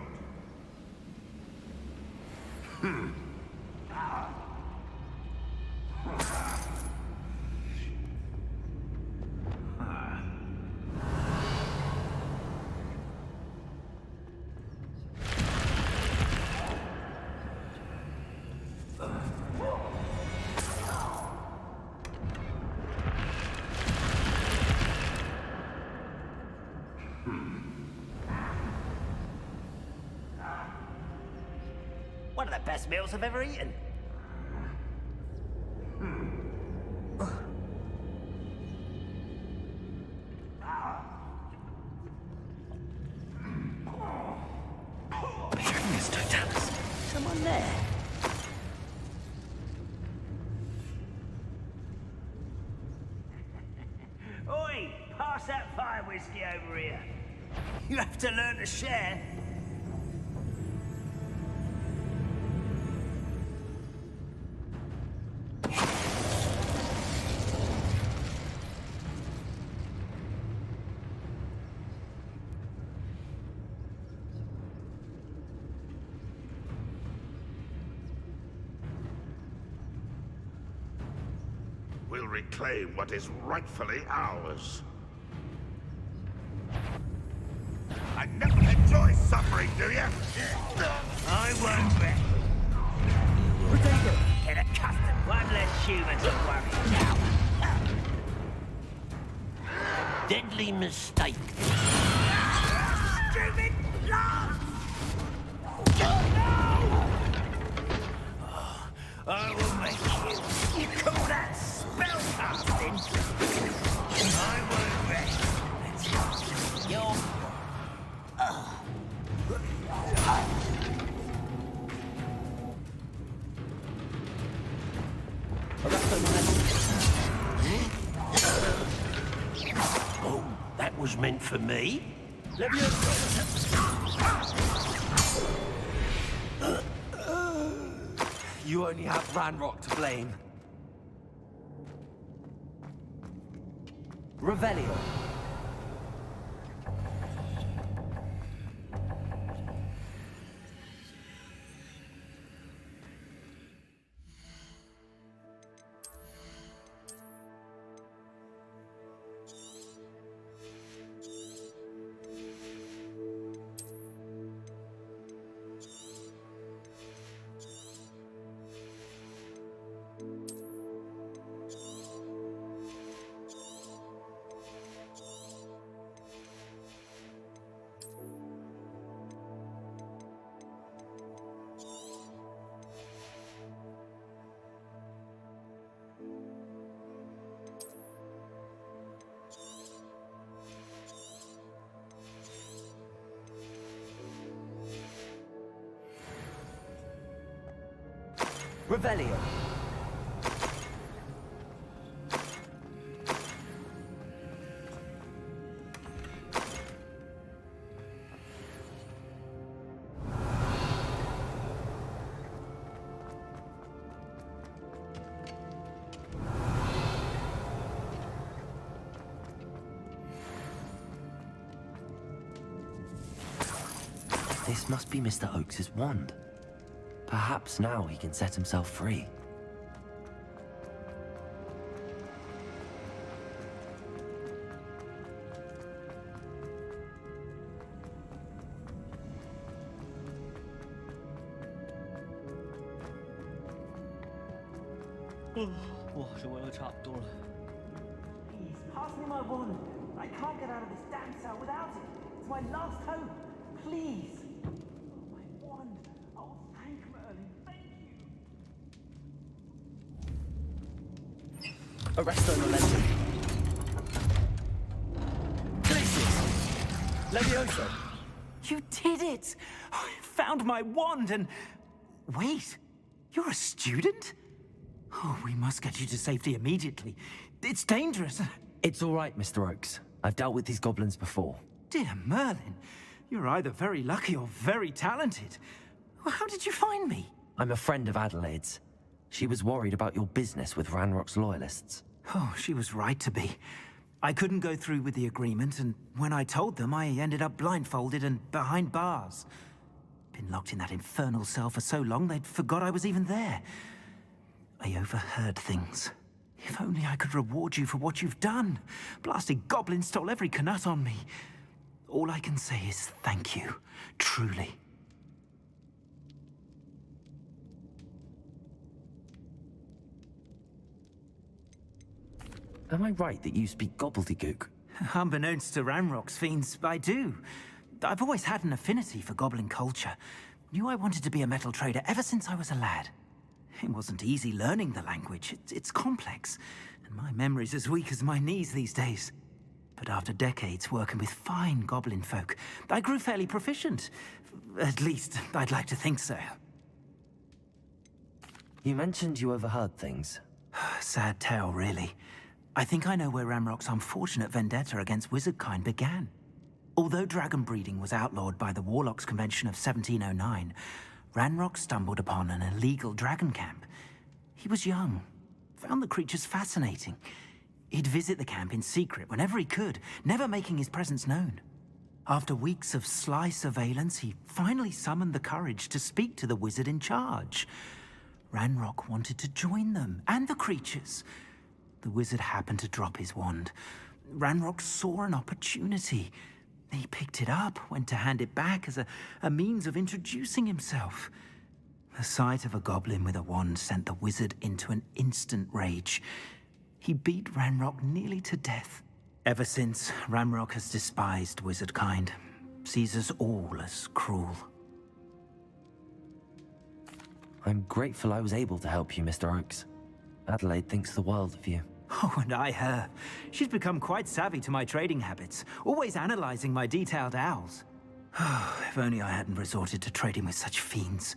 One of the best meals I've ever eaten. Patricius Totalis. Someone there. Oi! Pass that fire whiskey over here. You have to learn to share. We'll reclaim what is rightfully ours. I never enjoy suffering, do you? I won't bet. Potato! Get accustomed. One less human to worry now. Deadly mistake. Stupid laugh! I will make you. You call that spellcasting? I won't rest. You're... Oh, that was meant for me? You only have Ranrock to blame. Revelio. Revelio. This must be Mr. Oakes's wand. Perhaps now he can set himself free. Please, pass me my wand. I can't get out of this damn cell without it. It's my last hope. Please. Oh, my wand. Oh, thank Merlin. Thank you. Arresto Momentum. Levioso. You did it! I found my wand and... Wait, you're a student? Oh, we must get you to safety immediately. It's dangerous. It's all right, Mr. Oakes. I've dealt with these goblins before. Dear Merlin, you're either very lucky or very talented. Well, how did you find me? I'm a friend of Adelaide's. She was worried about your business with Ranrock's loyalists. Oh, she was right to be. I couldn't go through with the agreement, and when I told them, I ended up blindfolded and behind bars. Been locked in that infernal cell for so long, they'd forgot I was even there. I overheard things. If only I could reward you for what you've done. Blasted goblins stole every canut on me. All I can say is thank you, truly. Am I right that you speak gobbledygook? Unbeknownst to Ranrock's fiends, I do. I've always had an affinity for goblin culture. Knew I wanted to be a metal trader ever since I was a lad. It wasn't easy learning the language. It's complex, and my memory's as weak as my knees these days. But after decades working with fine goblin folk, I grew fairly proficient. At least, I'd like to think so. You mentioned you overheard things. Sad tale, really. I think I know where Ranrock's unfortunate vendetta against wizardkind began. Although dragon breeding was outlawed by the Warlocks Convention of 1709, Ranrock stumbled upon an illegal dragon camp. He was young, found the creatures fascinating. He'd visit the camp in secret whenever he could, never making his presence known. After weeks of sly surveillance, he finally summoned the courage to speak to the wizard in charge. Ranrock wanted to join them, and the creatures. The wizard happened to drop his wand. Ranrock saw an opportunity. He picked it up, went to hand it back as a means of introducing himself. The sight of a goblin with a wand sent the wizard into an instant rage. He beat Ranrock nearly to death. Ever since, Ranrock has despised wizardkind, sees us all as cruel. I'm grateful I was able to help you, Mr. Oakes. Adelaide thinks the world of you. Oh, and I her. She's become quite savvy to my trading habits, always analyzing my detailed owls. If only I hadn't resorted to trading with such fiends.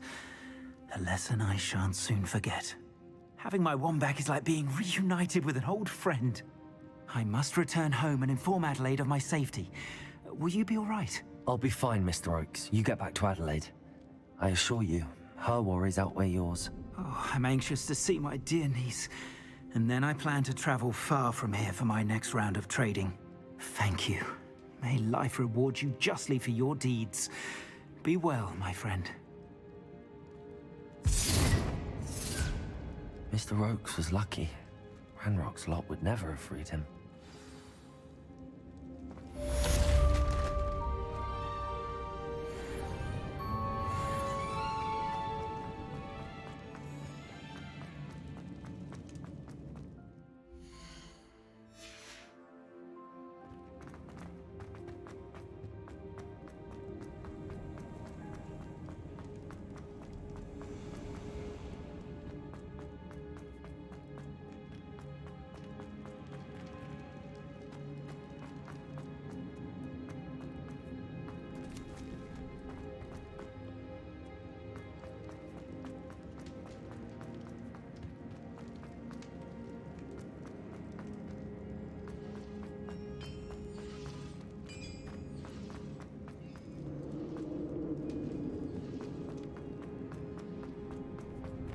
A lesson I shan't soon forget. Having my wand back is like being reunited with an old friend. I must return home and inform Adelaide of my safety. Will you be all right? I'll be fine, Mr. Oakes. You get back to Adelaide. I assure you, her worries outweigh yours. Oh, I'm anxious to see my dear niece. And then I plan to travel far from here for my next round of trading. Thank you. May life reward you justly for your deeds. Be well, my friend. Mr. Oakes was lucky. Ranrock's lot would never have freed him.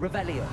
Revelio.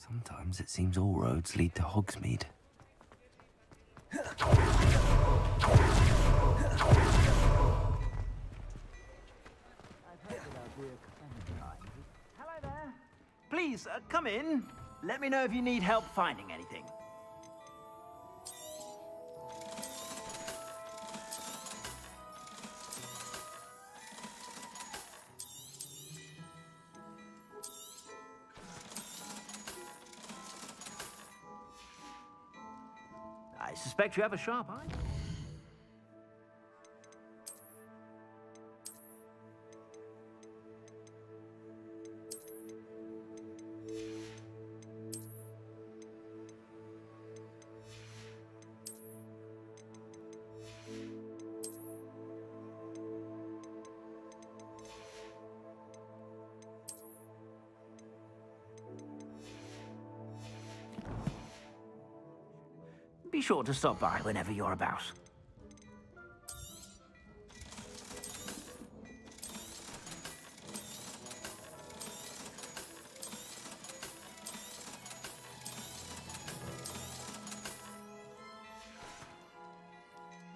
Sometimes it seems all roads lead to Hogsmeade. Hello there. Please, come in. Let me know if you need help finding anything. I suspect you have a sharp eye. Be sure to stop by whenever you're about.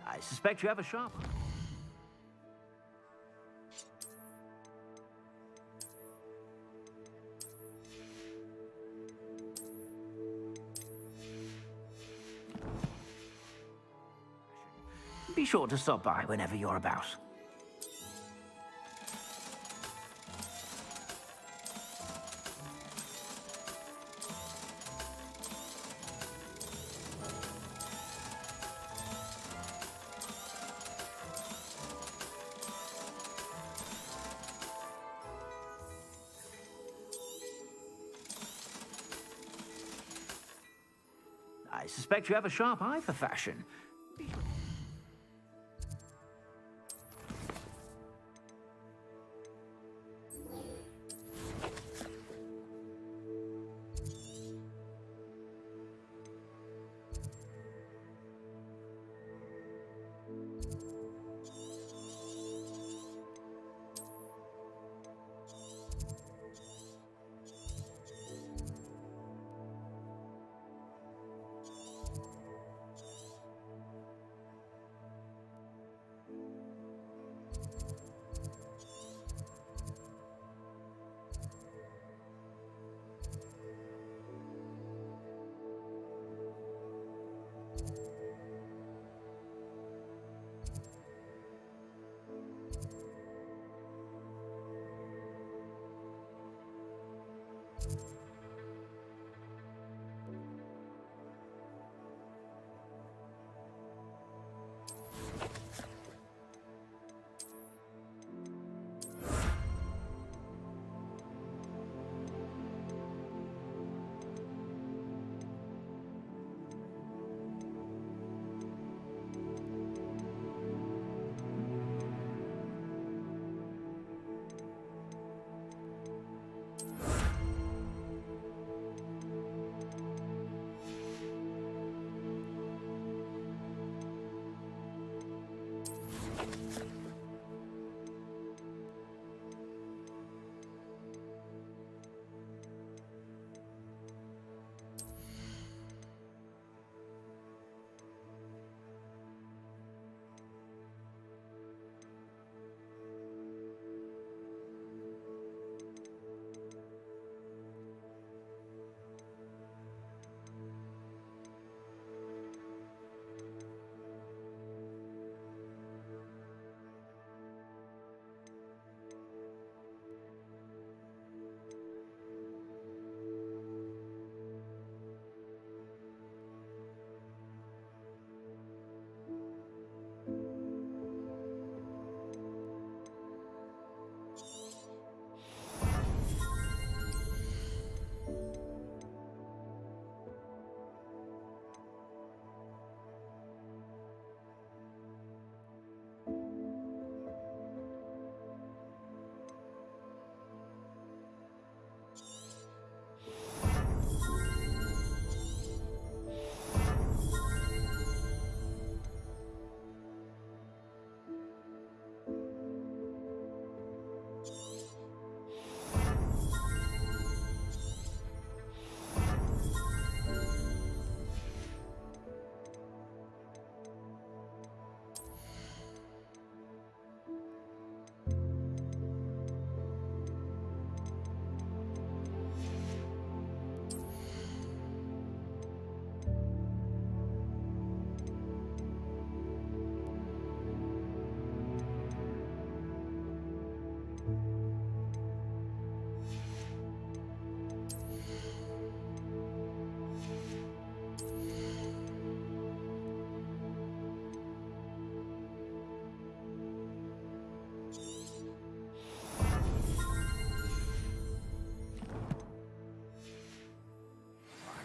I suspect you have a sharp eye. Be sure to stop by whenever you're about. I suspect you have a sharp eye for fashion.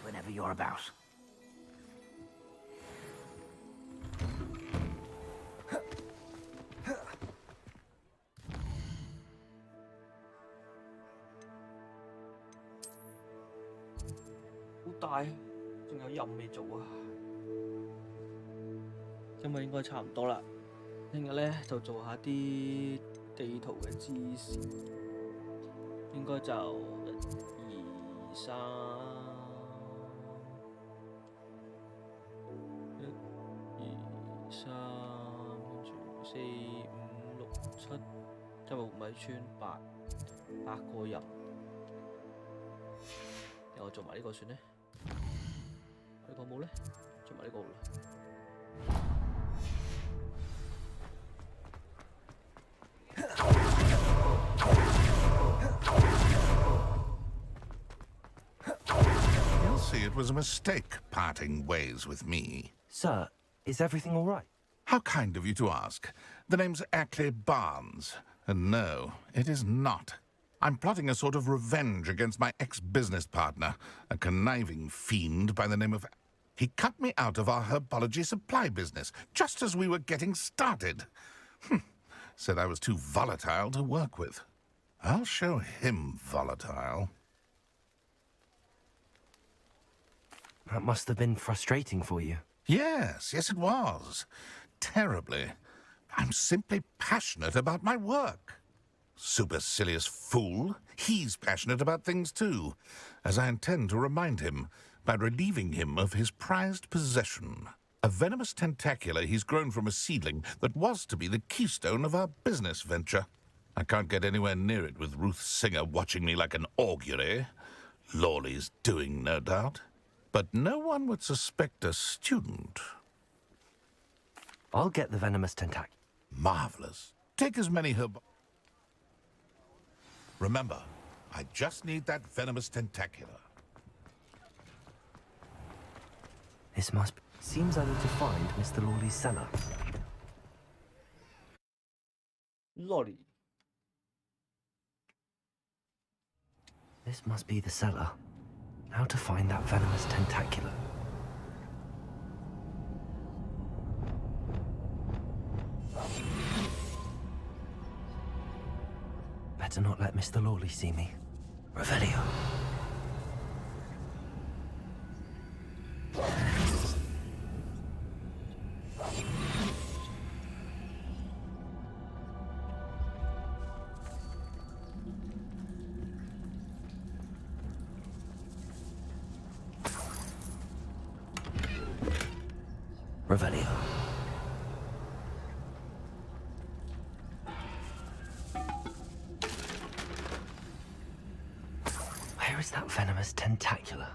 Whenever you're about. 好大，仲有任未做啊！今日應該差唔多啦，聽日咧就做下啲地圖嘅支線，應該就1、2、3。1、2、3，跟住4、5、6、7，今日咪村8個人，我做埋呢個算咧，呢個冇咧，做埋呢個好啦。it was a mistake parting ways with me. Sir, is everything all right? How kind of you to ask. The name's Ackley Barnes. And no, it is not. I'm plotting a sort of revenge against my ex-business partner, a conniving fiend by the name of... He cut me out of our herbology supply business, just as we were getting started. Said I was too volatile to work with. I'll show him volatile. That must have been frustrating for you. Yes, it was. Terribly. I'm simply passionate about my work. Supercilious fool. He's passionate about things too, as I intend to remind him by relieving him of his prized possession. A venomous tentacula he's grown from a seedling that was to be the keystone of our business venture. I can't get anywhere near it with Ruth Singer watching me like an augury. Lawley's doing, no doubt. But no one would suspect a student. I'll get the venomous tentac. Marvelous. Take as many Remember, I just need that venomous tentacula. This must be... Seems I need to find Mr. Lawley's cellar. Lawley. This must be the cellar. How to find that venomous tentacula? Better not let Mr. Lawley see me. Revelio. Revelio. Where is that venomous tentacula?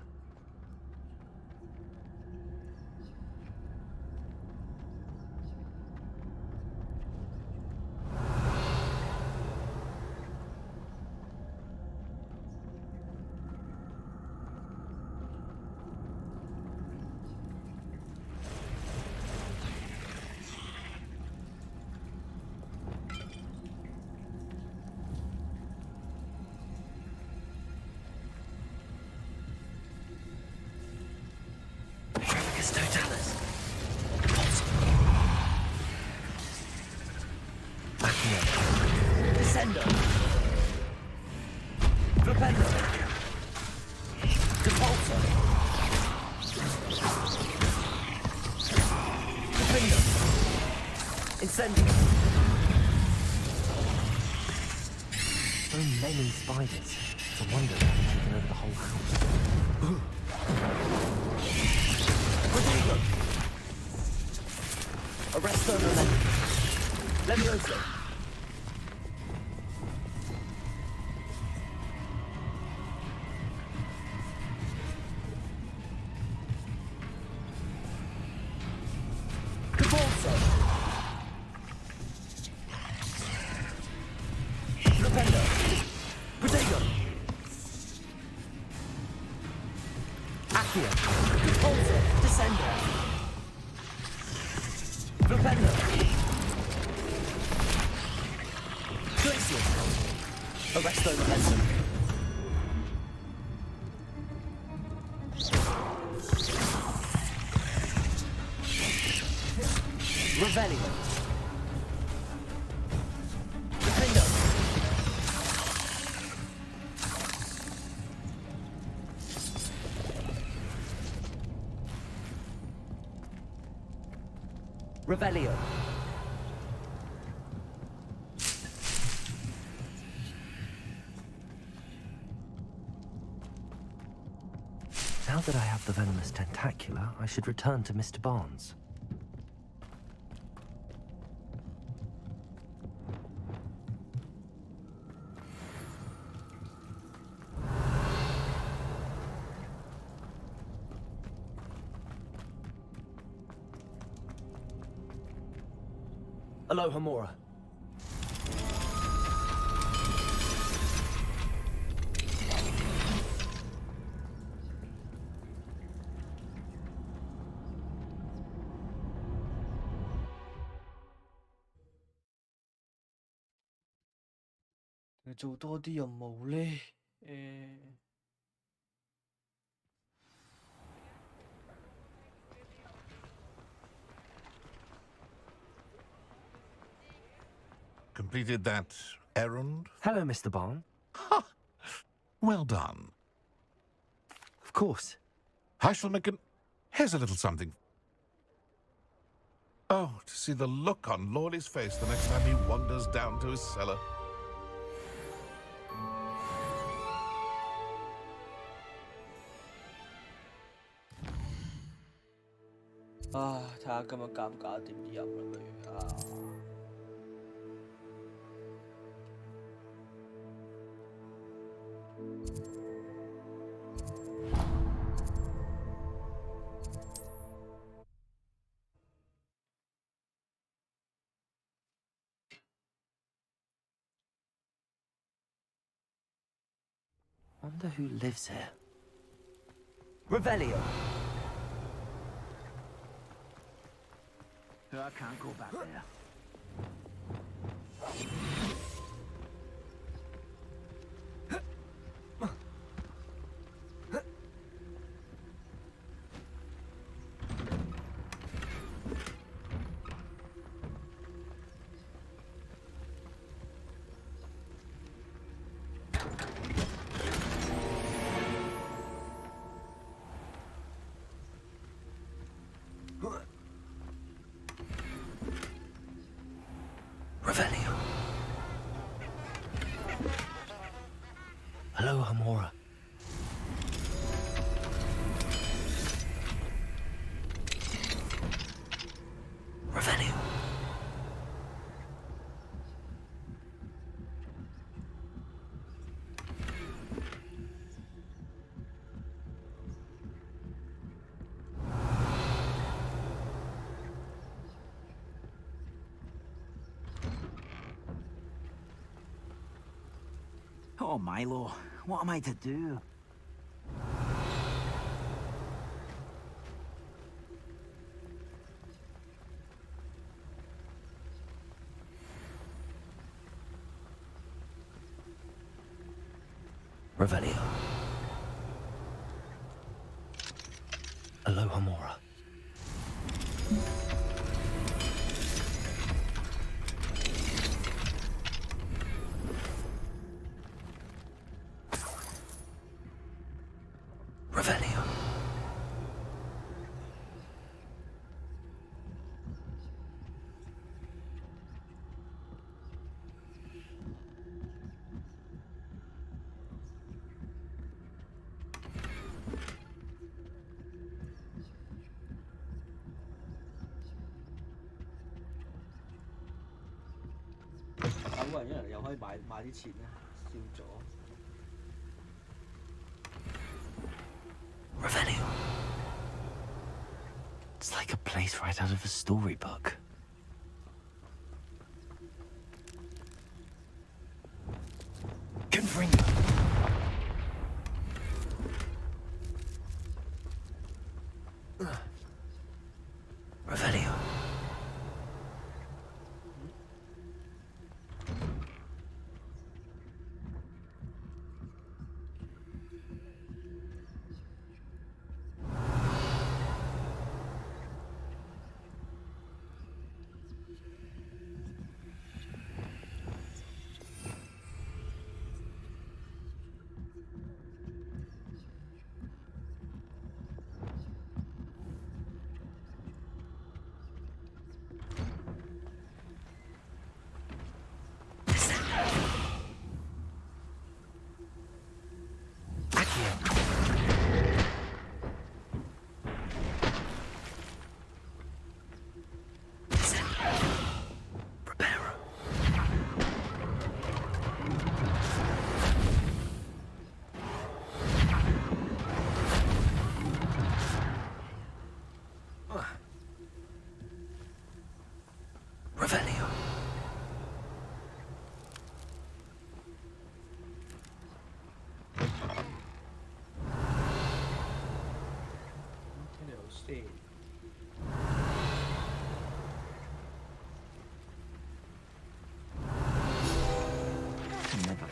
So many spiders. It's a wonder they've taken over the whole house. Rodrigo! Arresto Levioso! Revelio. Now that I have the venomous tentacula, I should return to Mr. Barnes. Aloha Mora. 你做多啲任務咧，Completed that errand? Hello, Mr. Barn. Well done. Of course. I shall make an... Here's a little something. Oh, to see the look on Lawley's face the next time he wanders down to his cellar. Ah, 睇下今日搞唔搞掂啲任務啦，不如啊。Wonder who lives here. Revelio. I can't go back there. Revelio. Hello, Hamora. Revelio. Oh, Milo, what am I to do? Revelio. Hello, Hamora. Revelio.1人又可以買啲錢咧，燒咗。Revelio. It's like a place right out of a storybook. Confringo. Revelio. Revelio. Never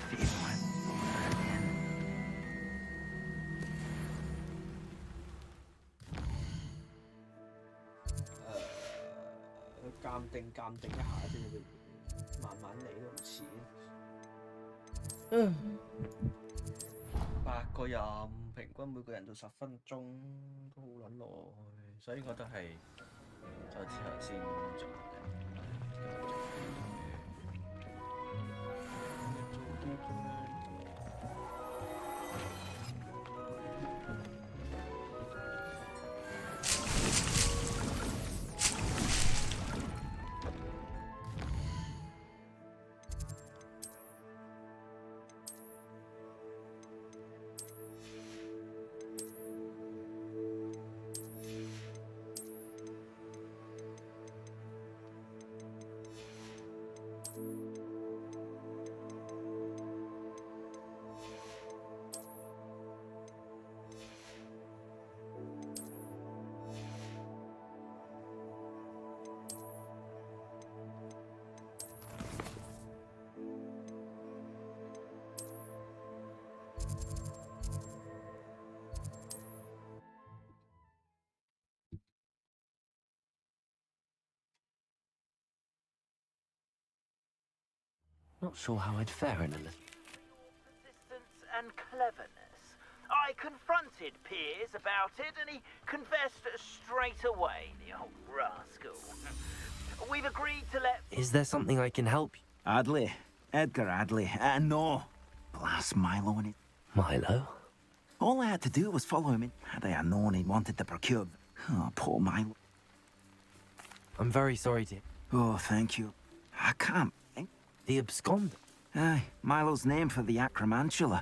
鑑定一下先，慢慢嚟都唔遲。8個任，平均每個人做10分鐘，都好撚耐，所以我都係再之後先做嘅。Not sure how I'd fare in a little. Persistence and cleverness. I confronted Piers about it, and he confessed straight away, the old rascal. We've agreed to let... Is there something I can help you? Adley. Edgar Adley. No. Blast Milo and it. Milo? All I had to do was follow him in. Had I known he wanted to procure... Oh, poor Milo. I'm very sorry to... Oh, thank you. I can't... The absconder? Aye, Milo's name for the acromantula.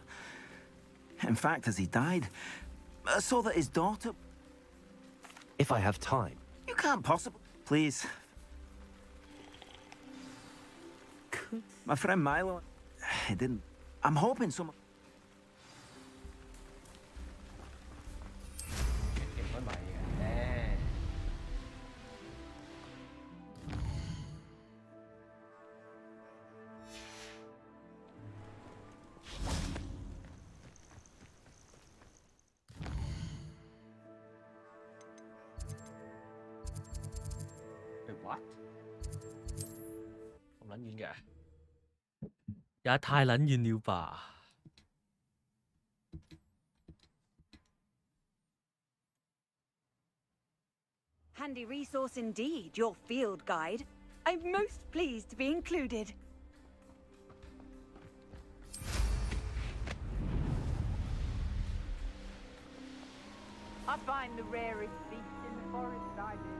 In fact, as he died, I saw that his daughter... If I have time. You can't possibly... Please. My friend Milo... He didn't... I'm hoping someone... What？ 咁撚遠嘅，也太撚遠了吧！Handy resource indeed, your field guide. I'm most pleased to be included. I find the rarest beast in the forest I live.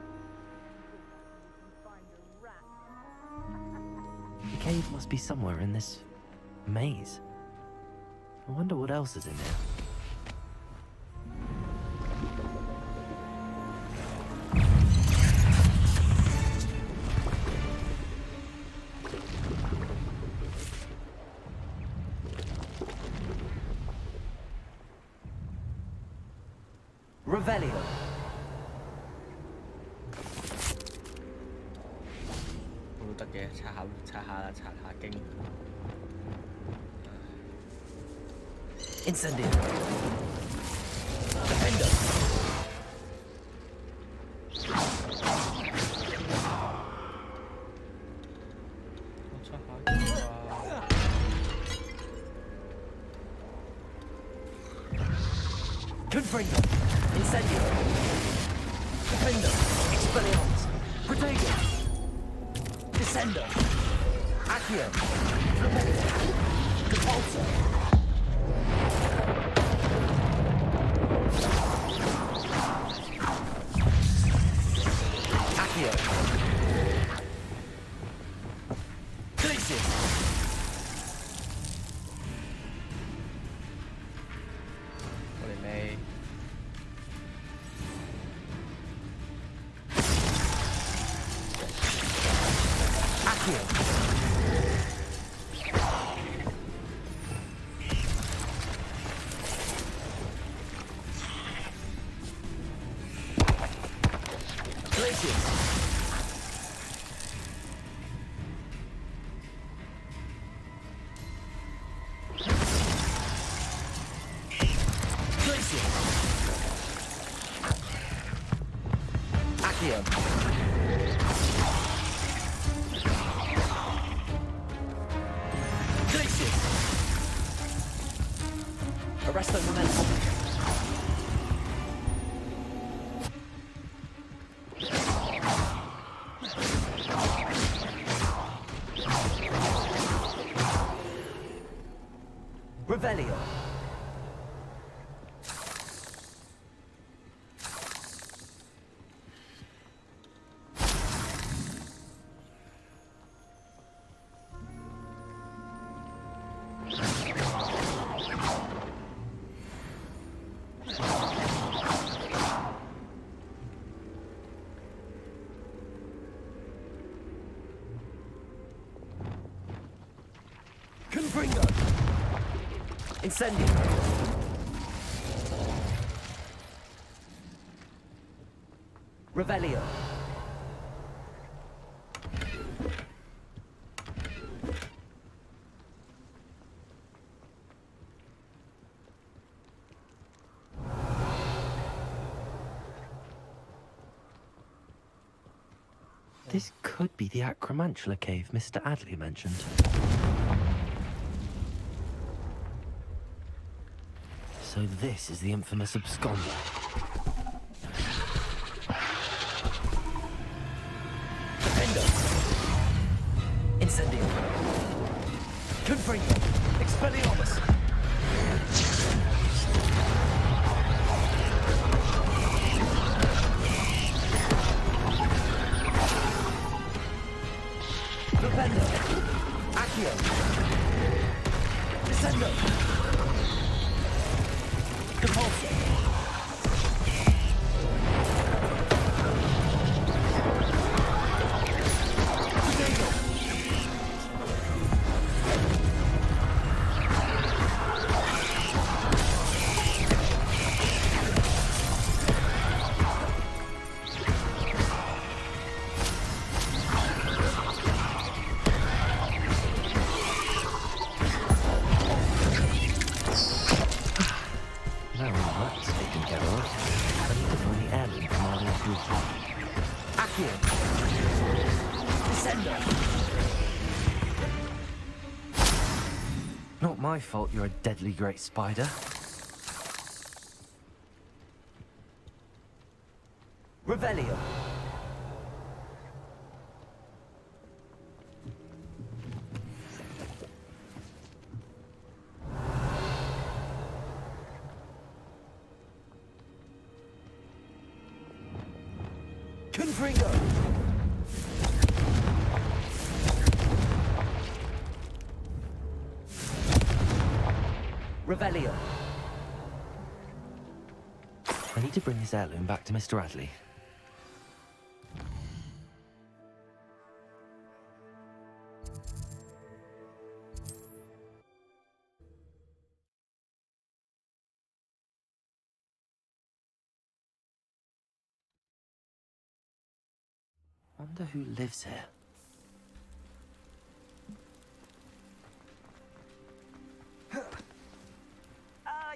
The cave must be somewhere in this maze. I wonder what else is in here. Revelio. Incendio. Defender. Confringo. Incendio. Defender. Expelliarmus. Protego. Descender. Accio. Compulsor. Accio. Glacius. What it may. Accio. Glacius. Arresto momentum. Revelio. Confringo. Incendio. Revelio. This could be the Acromantula cave Mr. Adley mentioned. So this is the infamous absconder. Defendo. Incendio. Confringo. Expelliarmus. Defendo. Accio. Descendo. Repulsor. Not my fault you're a deadly great spider. Revelio. Confringo. Revelio. I need to bring this heirloom back to Mr. Adley. Wonder who lives here.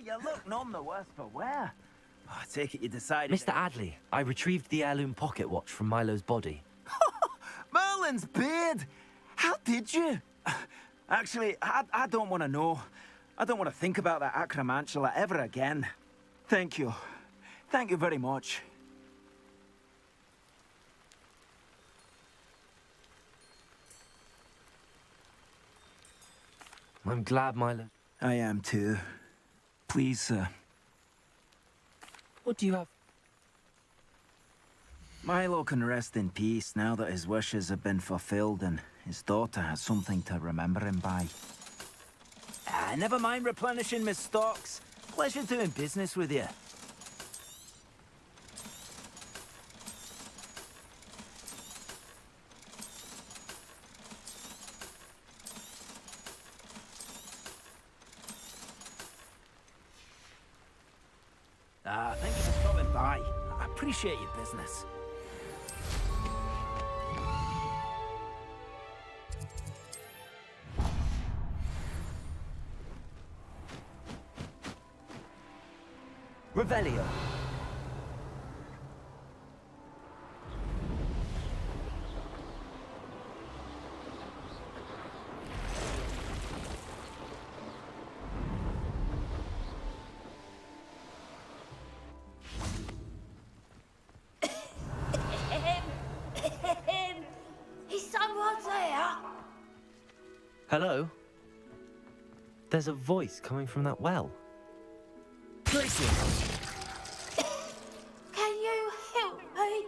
You look none the worse for wear. I take it you decided... Mr. Adley, I retrieved the heirloom pocket watch from Milo's body. Merlin's beard! How did you? Actually, I don't want to know. I don't want to think about that Acromantula ever again. Thank you. Thank you very much. I'm glad, Milo. I am too. Please, sir. What do you have? Milo can rest in peace now that his wishes have been fulfilled and his daughter has something to remember him by. Never mind replenishing my stocks. Pleasure doing business with you. Thank you for stopping by. I appreciate your business. Revelio. Hello? There's a voice coming from that well. Listen! Can you help me?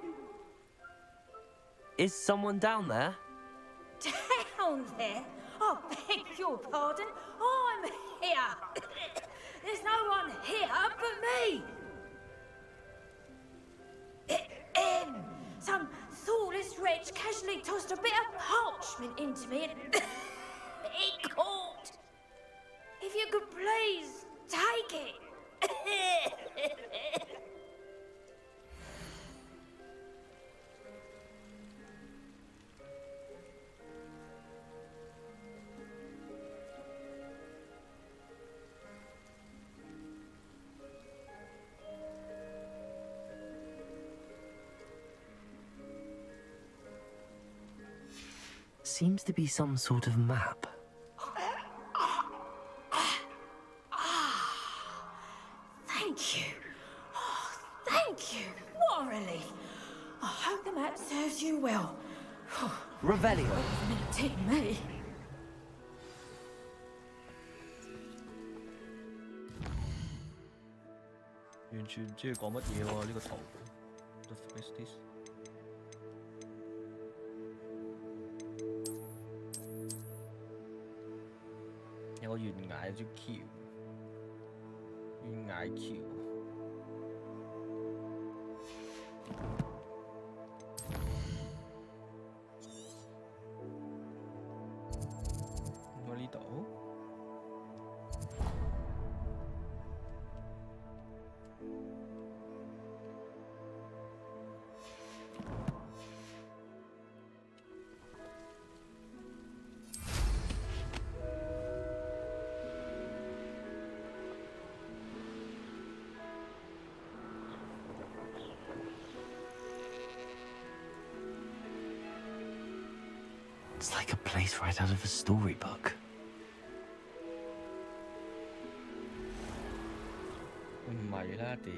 Is someone down there? Down there? I beg your pardon. I'm here. There's no one here but me. Some thoughtless wretch casually tossed a bit of parchment into me and it caught. If you could please take it. Seems to be some sort of map. Thank you. Oh, thank you. What a relief. I hope the map serves you well. Revelio. Take me.完全唔知佢講乜嘢喎呢個圖。The fuck is this？ 有個懸崖有條橋，懸崖橋。應該呢度。It's like a place right out of a storybook. 唔係啦，屌！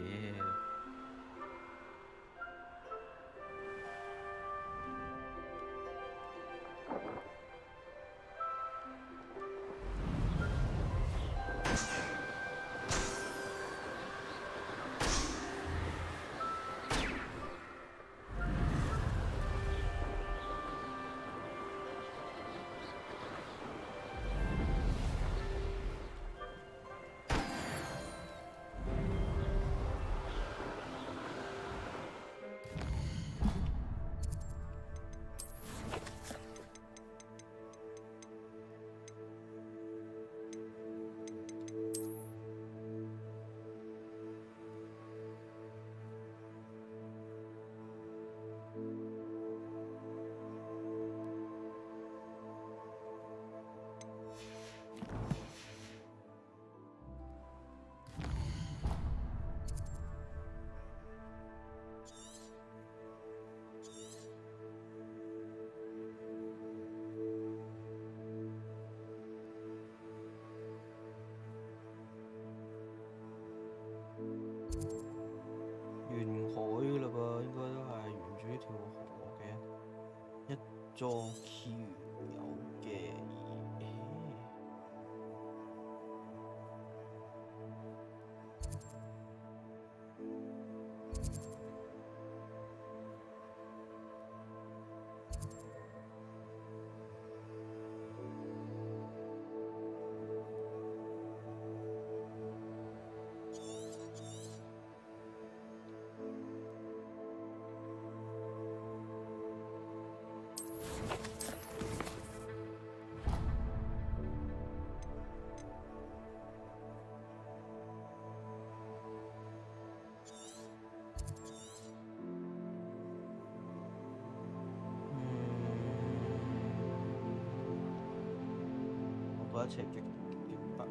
沿海噶啦噃，應該都係沿住呢條河嘅一座橋有嘅。我覺得一齊極北喎。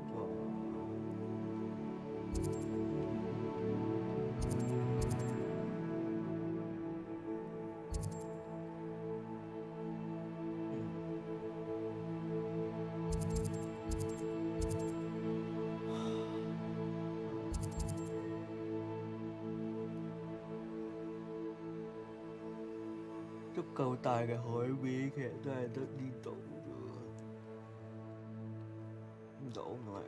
足夠大嘅海面，其實都係得呢度啫喎。唔到唔係。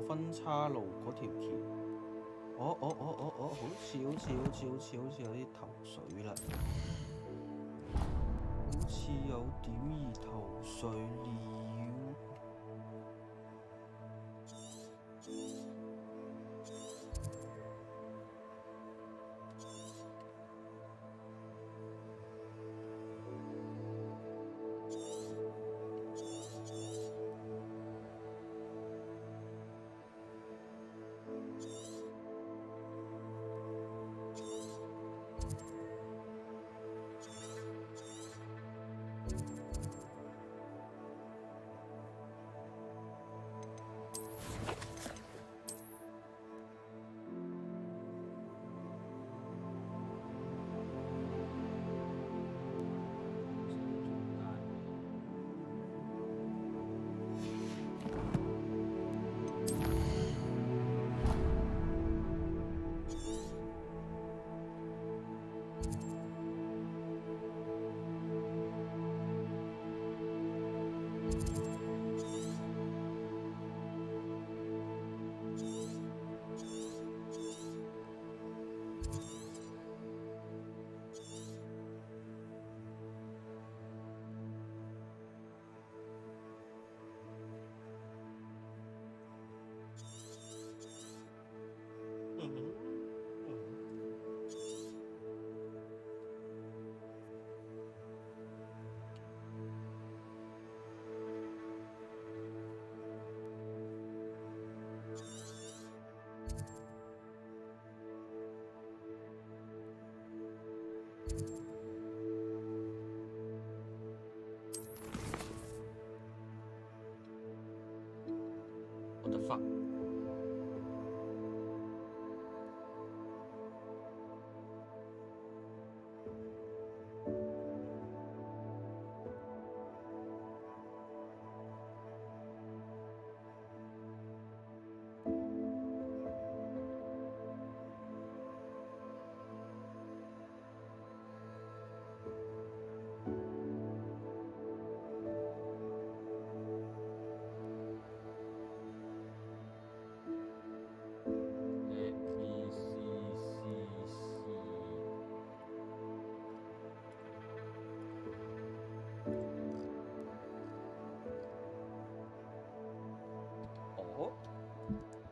分岔路嗰條橋，好似有啲頭水啦，好似有點兒頭水了。What the fuck?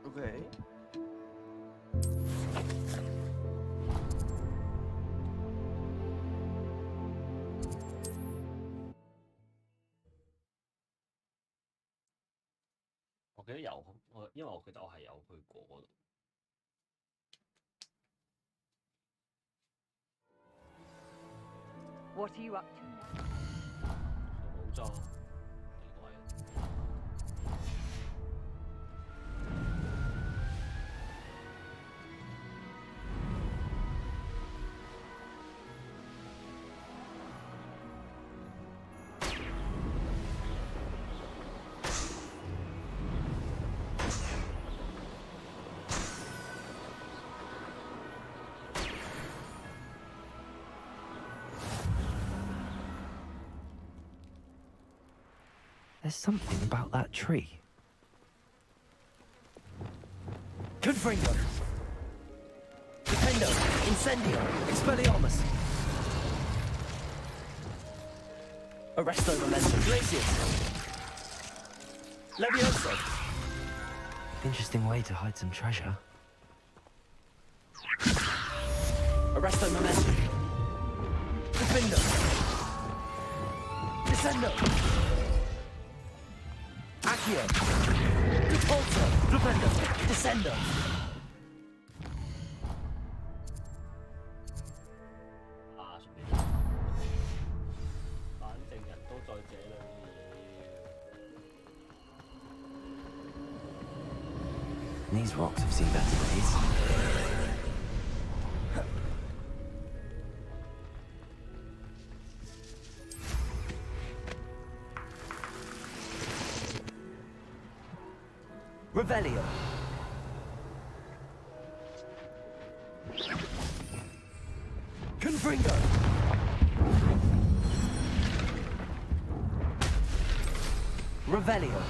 Okay.我記得有，因為我記得我係有去過嗰度。What are you up to now? 武裝地位。There's something about that tree. Confringo! Defendo! Incendio! Expelliarmus! Arresto Momentum! Glacius! Levioso! Interesting way to hide some treasure. Arresto Momentum! Defendo! Descendo! Accio! Repulso! Defendo! Descendo! These rocks have seen better days. Revelio. Confringo. Revelio.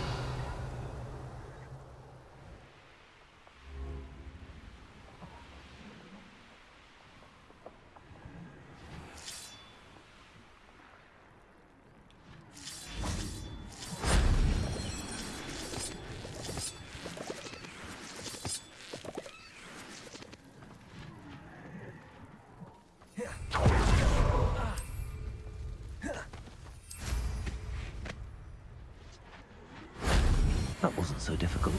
That wasn't so difficult.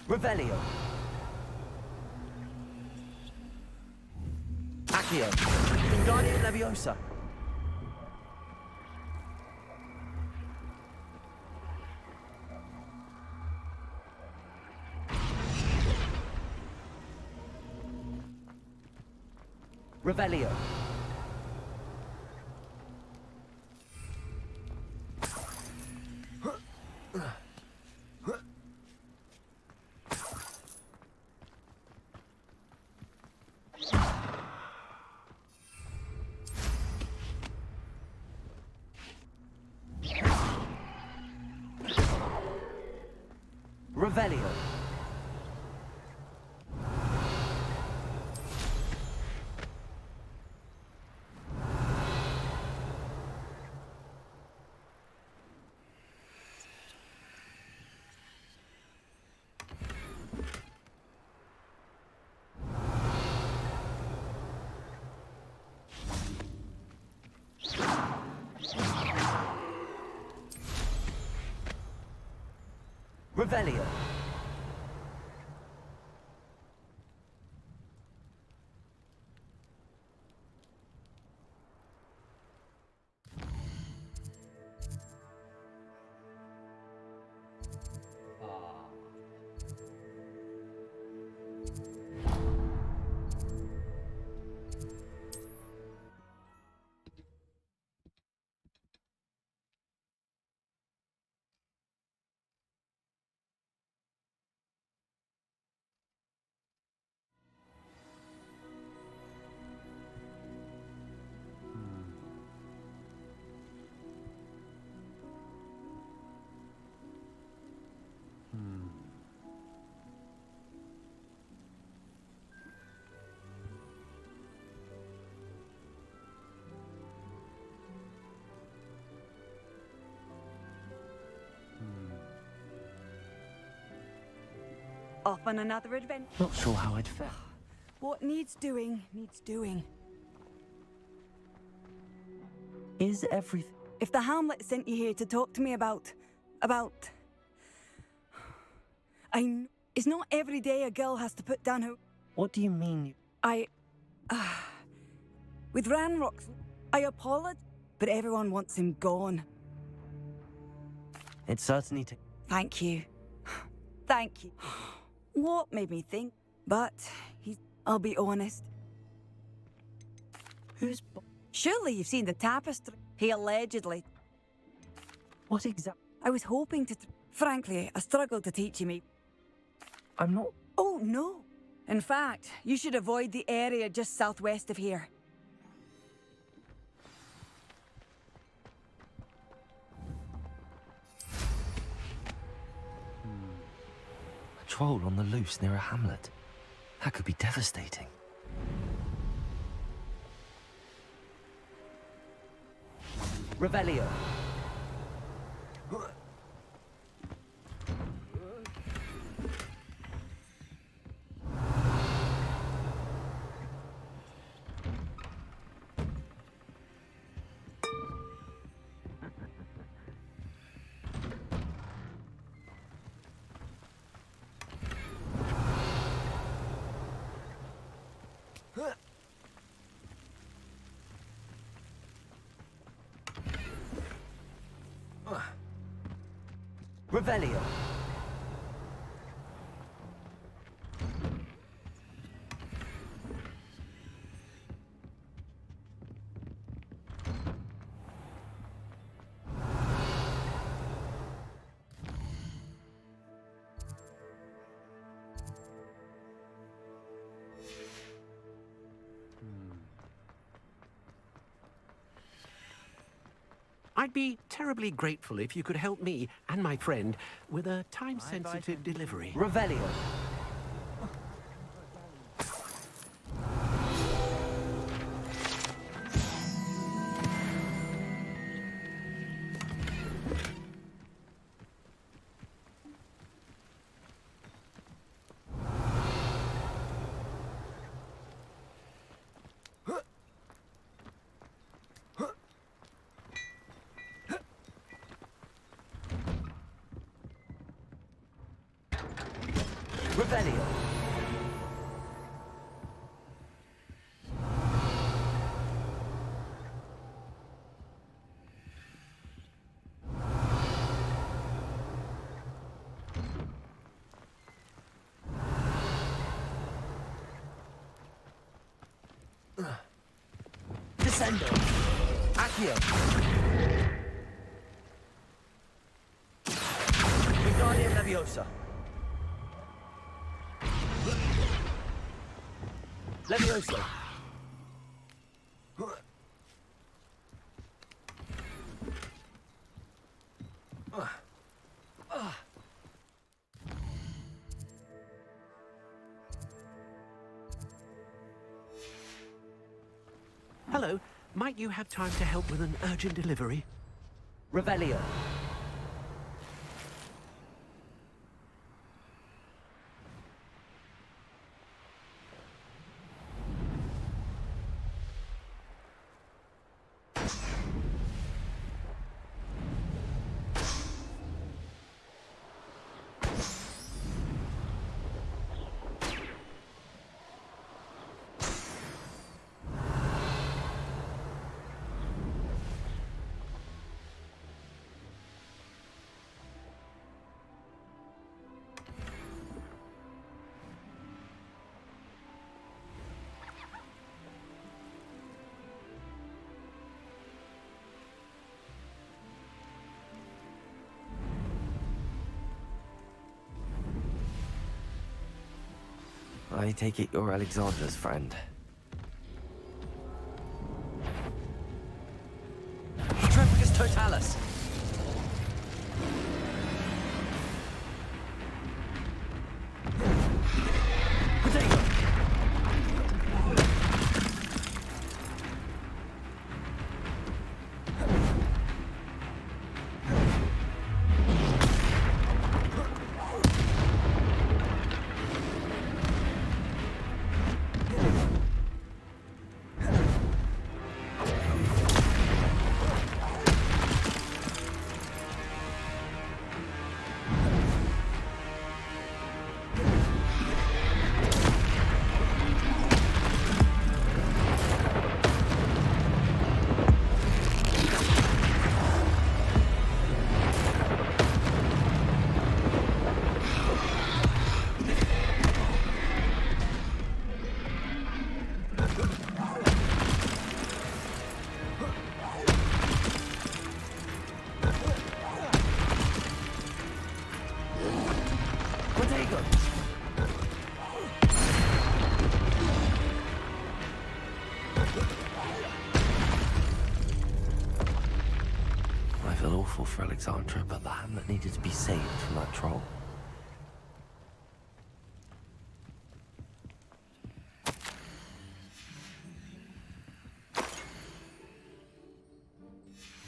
Revelio. Accio. Wingardium Leviosa. Revelio. Revelio. Revelio. Off on another adventure. Not sure how I'd fare. What needs doing, needs doing. Is everything... If the Hamlet sent you here to talk to me about... It's not every day a girl has to put down her... What do you mean? With Ranrock's, I apologize, but everyone wants him gone. It's certainly... Thank you. Thank you. What made me think? But I'll be honest. Who's... Surely you've seen the tapestry. He allegedly... What exactly? I was hoping to... Frankly, I struggled to teach you me. I'm not... Oh, no. In fact, you should avoid the area just southwest of here. A troll on the loose near a hamlet. That could be devastating. Revelio. Revelio. I'd be terribly grateful if you could help me and my friend with a time-sensitive delivery. Revelio. Revelio. Descendo. Accio. Wingardium Leviosa. Leviosa. Hello, might you have time to help with an urgent delivery? Revelio. I take it you're Alexander's friend. Trepidus Totalis. Stego! I feel awful for Alexandra, but the hamlet needed to be saved from that troll.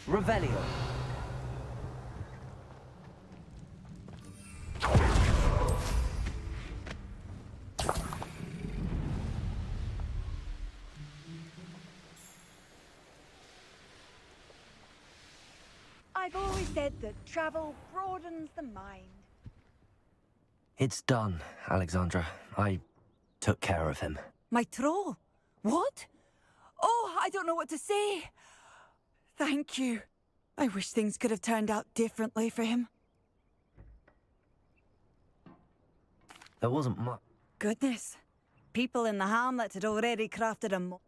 Revelio. I've always said that travel broadens the mind. It's done, Alexandra. I took care of him. My troll? What? Oh, I don't know what to say. Thank you. I wish things could have turned out differently for him. There wasn't much. Goodness. People in the hamlet had already crafted a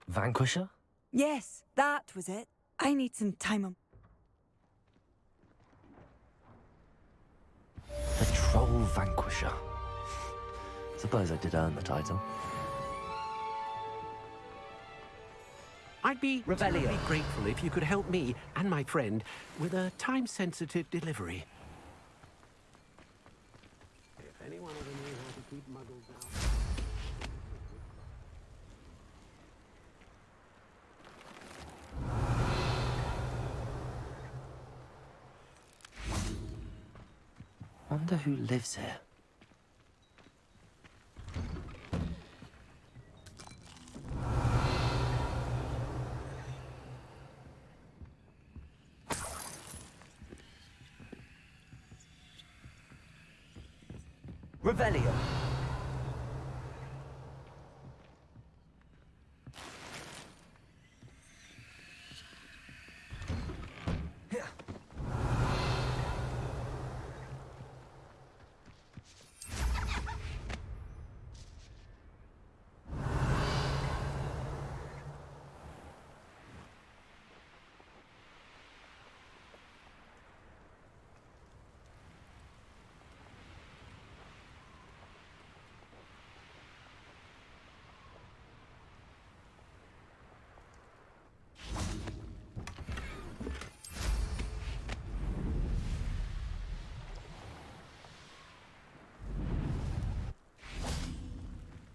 Vanquisher? Yes, that was it. I need some time. The Troll Vanquisher. Suppose I did earn the title. I'd be really grateful if you could help me and my friend with a time-sensitive delivery. If anyone ever knew how to keep muggles out... Wonder who lives here. Revelio.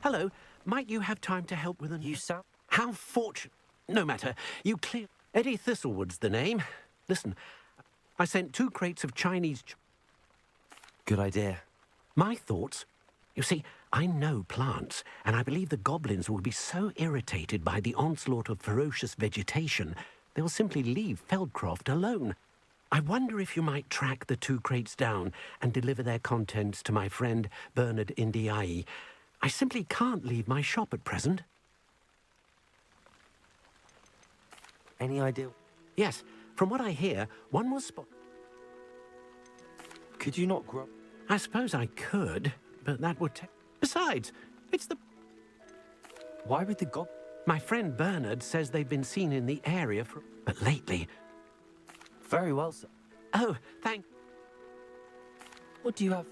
Hello, might you have time to help with an... You sound... How fortunate... No matter, you clear... Eddie Thistlewood's the name. Listen, I sent 2 crates of Chinese... Good idea. My thoughts? You see, I know plants, and I believe the goblins will be so irritated by the onslaught of ferocious vegetation, they'll simply leave Feldcroft alone. I wonder if you might track the 2 crates down and deliver their contents to my friend Bernard Indiai. I simply can't leave my shop at present. Any idea? Yes, from what I hear, one was Could you not grow? I suppose I could, but that would take... Besides, it's the... Why would the My friend Bernard says they've been seen in the area for... But lately... Very well, sir. Oh, thank... What do you have?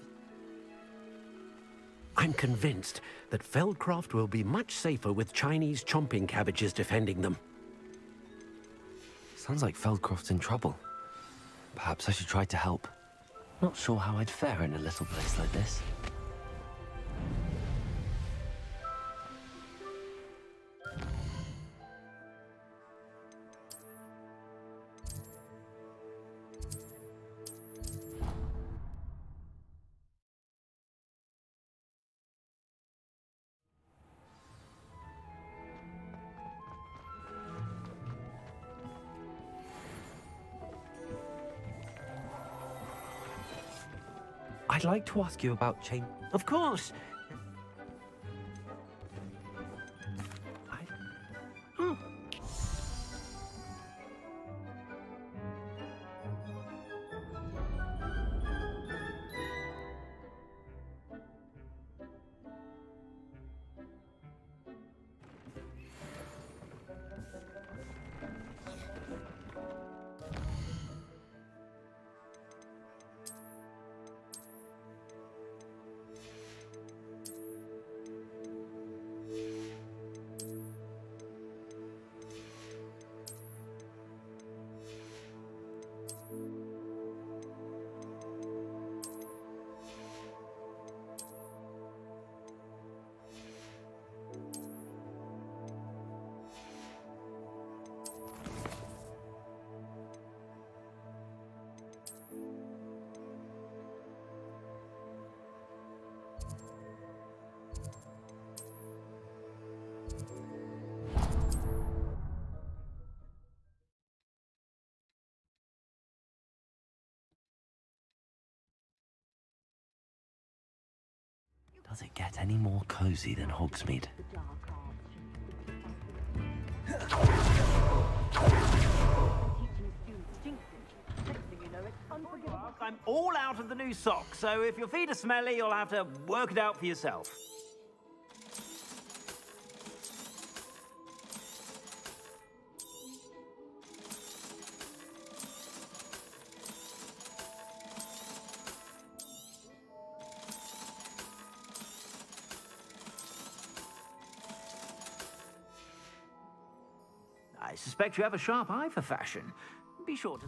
I'm convinced that Feldcroft will be much safer with Chinese chomping cabbages defending them. Sounds like Feldcroft's in trouble. Perhaps I should try to help. Not sure how I'd fare in a little place like this. I'd like to ask you about chain... Of course. Does it get any more cozy than Hogsmeade? I'm all out of the new socks, so if your feet are smelly, you'll have to work it out for yourself. I suspect you have a sharp eye for fashion. Be sure to...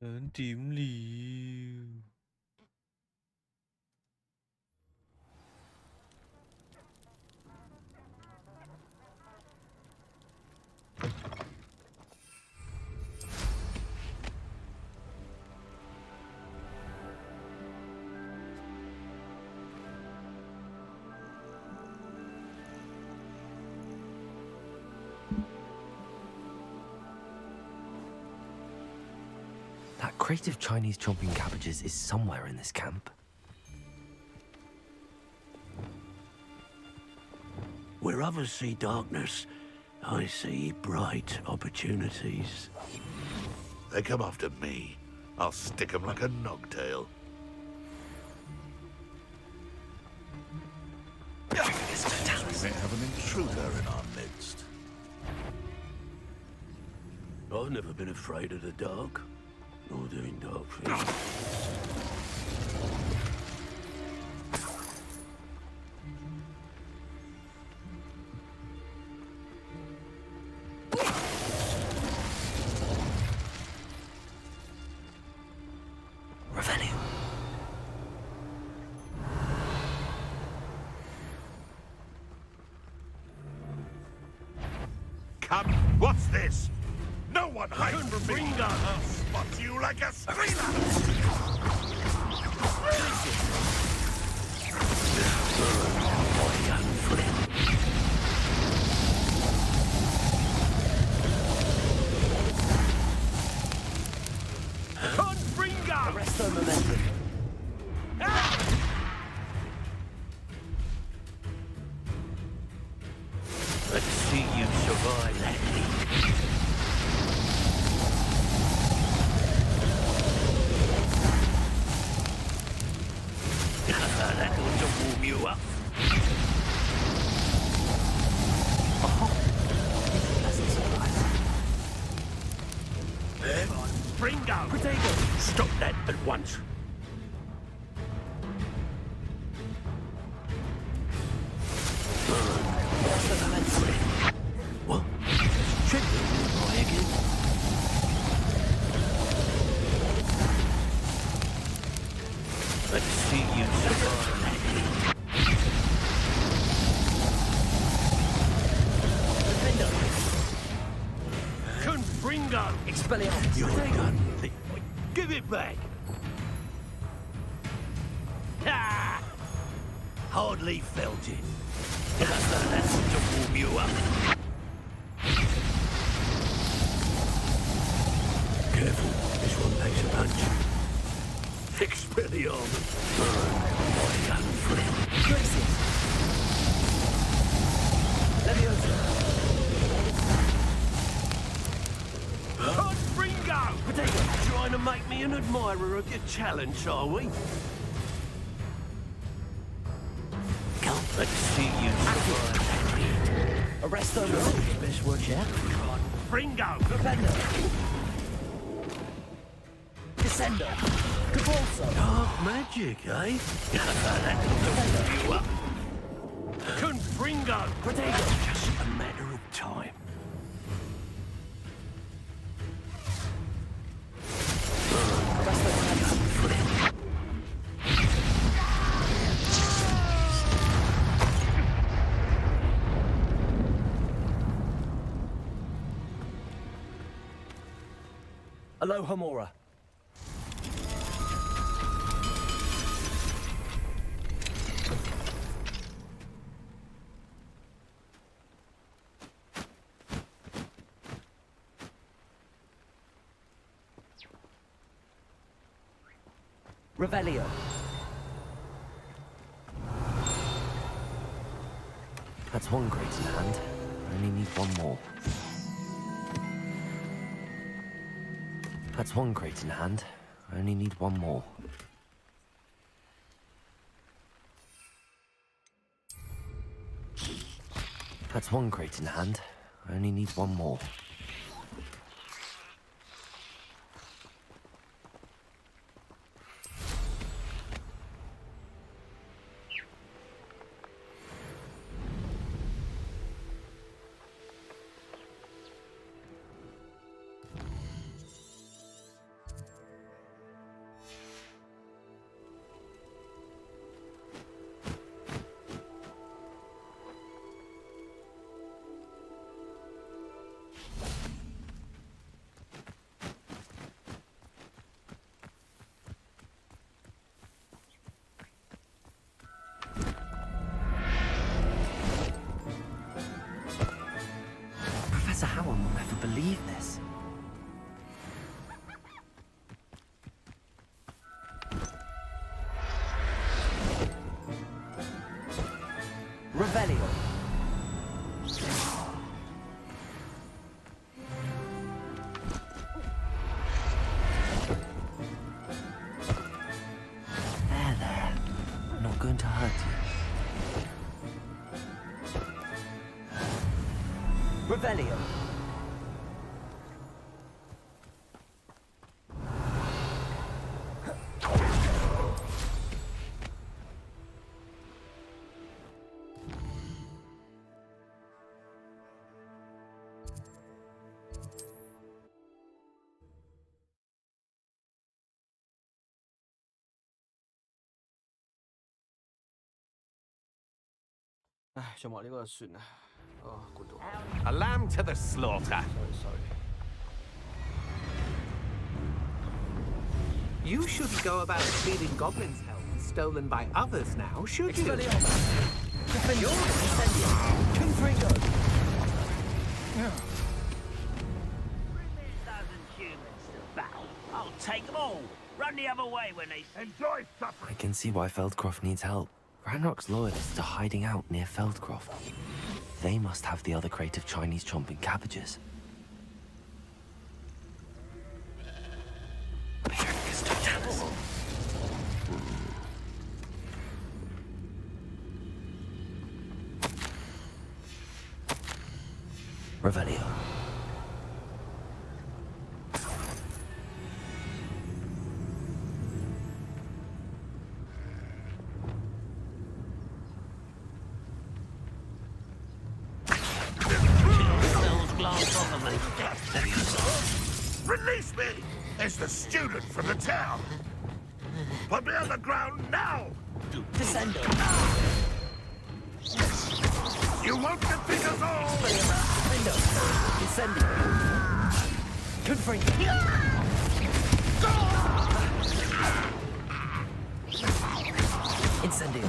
Đến điểm liều. That crate of Chinese chomping cabbages is somewhere in this camp. Where others see darkness, I see bright opportunities. They come after me. I'll stick 'em like a nogtail. We may have an intruder in our midst. I've never been afraid of the dark, nor doing dark things. Come, what's this? No one hides from me. I'll spot you like a Confringo! Arresto momentum. Let's see you survive that heat. That ought to warm you up. Pleasant surprise. Fringo! Potato! Stop that at once. What? Treadmill nearby again? Let's see you survive that heat. Confringo! Expelliarmus! Your gun. Give it back! Ah! Hardly felt it. That's to warm you up. Careful, this one takes a punch. Expelliarmus. My young friend. Gracious. Leviosa. Confringo! Potato, trying to make me an admirer of your challenge, are we? Come, let's see you survive that heat. Arresto momentum. Best watch out. Confringo! Defender. Descender. Convulso. Dark magic, eh? That ought to warm you up. Confringo! Potato. Just a matter of time. Alohomora. Revelio. That's one crate in hand. I only need one more. That's one crate in hand. I only need one more. That's one crate in hand. I only need one more. Professor Howard will never believe this. Revelio. There. I'm not going to hurt you. Revelio. A lamb to the slaughter. Sorry. You shouldn't go about stealing goblins' helmets stolen by others now, should you? I'll take them all. Run the other way when they enjoy suffering. I can see why Feldcroft needs help. Ranrock's loyalists are hiding out near Feldcroft. They must have the other crate of Chinese chomping cabbages. Revelio. Release me! It's the student from the town! Put me on the ground now! Descendo! You won't defeat us all! Descendo! Confringo! Incendio!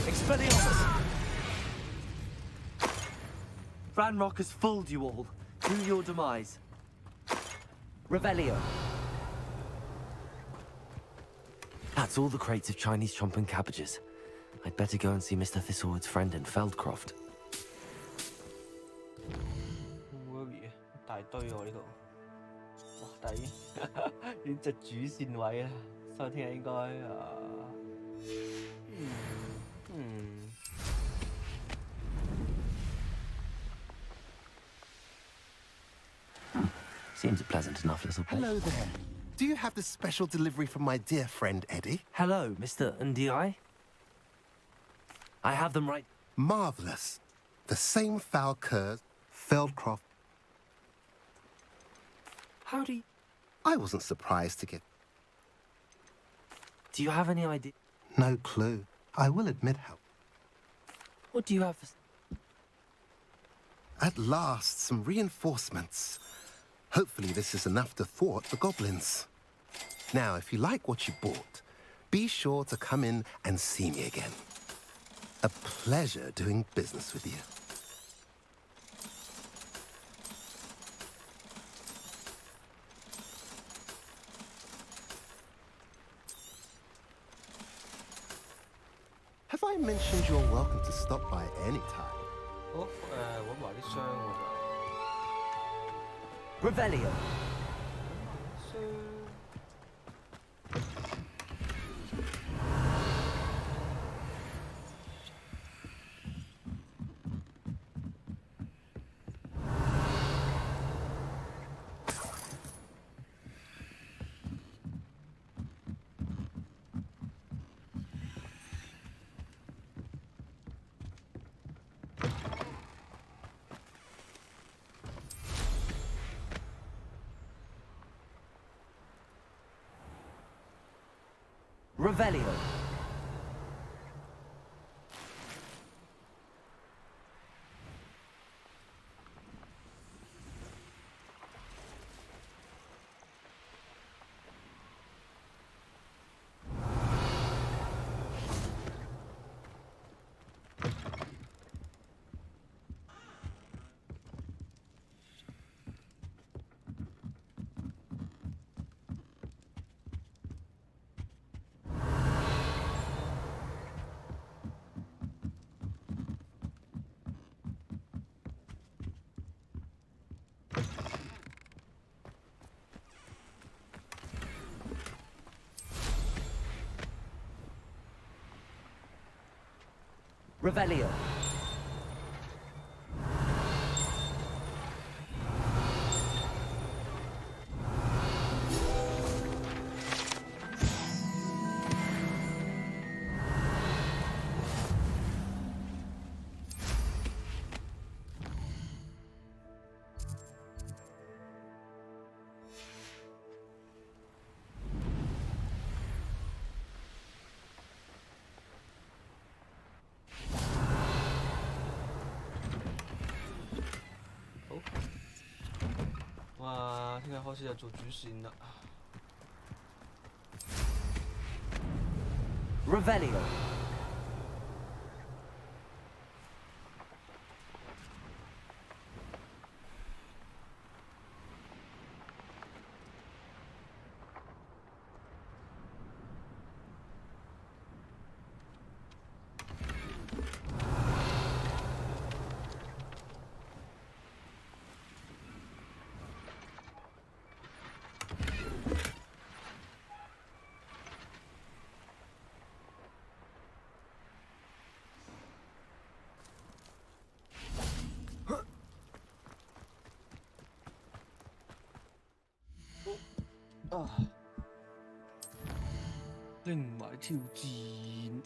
Expelliarmus! Ranrock has fooled you all. To your demise. Revelio. That's all the crates of Chinese chomping cabbages. I'd better go and see Mr. Thistlewood's friend in Feldcroft. 大堆喎呢度，哇！抵已經隻主線位啊，所以聽日應該Seems a pleasant enough little place. Hello there. Do you have the special delivery from my dear friend Eddie? Hello, Mr. Ndi. I have them right. Marvellous. The same foul curs, Feldcroft. Howdy. I wasn't surprised to get... Do you have any idea? No clue. I will admit, how. What do you have for... At last, some reinforcements. Hopefully this is enough to thwart the goblins. Now, if you like what you bought, be sure to come in and see me again. A pleasure doing business with you. Have I mentioned you're welcome to stop by any time? 好，揾埋啲箱喎就。 Revelio. Revelio. Revelio. Wow. 哇！聽日開始就做主線啦。Revelio.拎埋挑戰。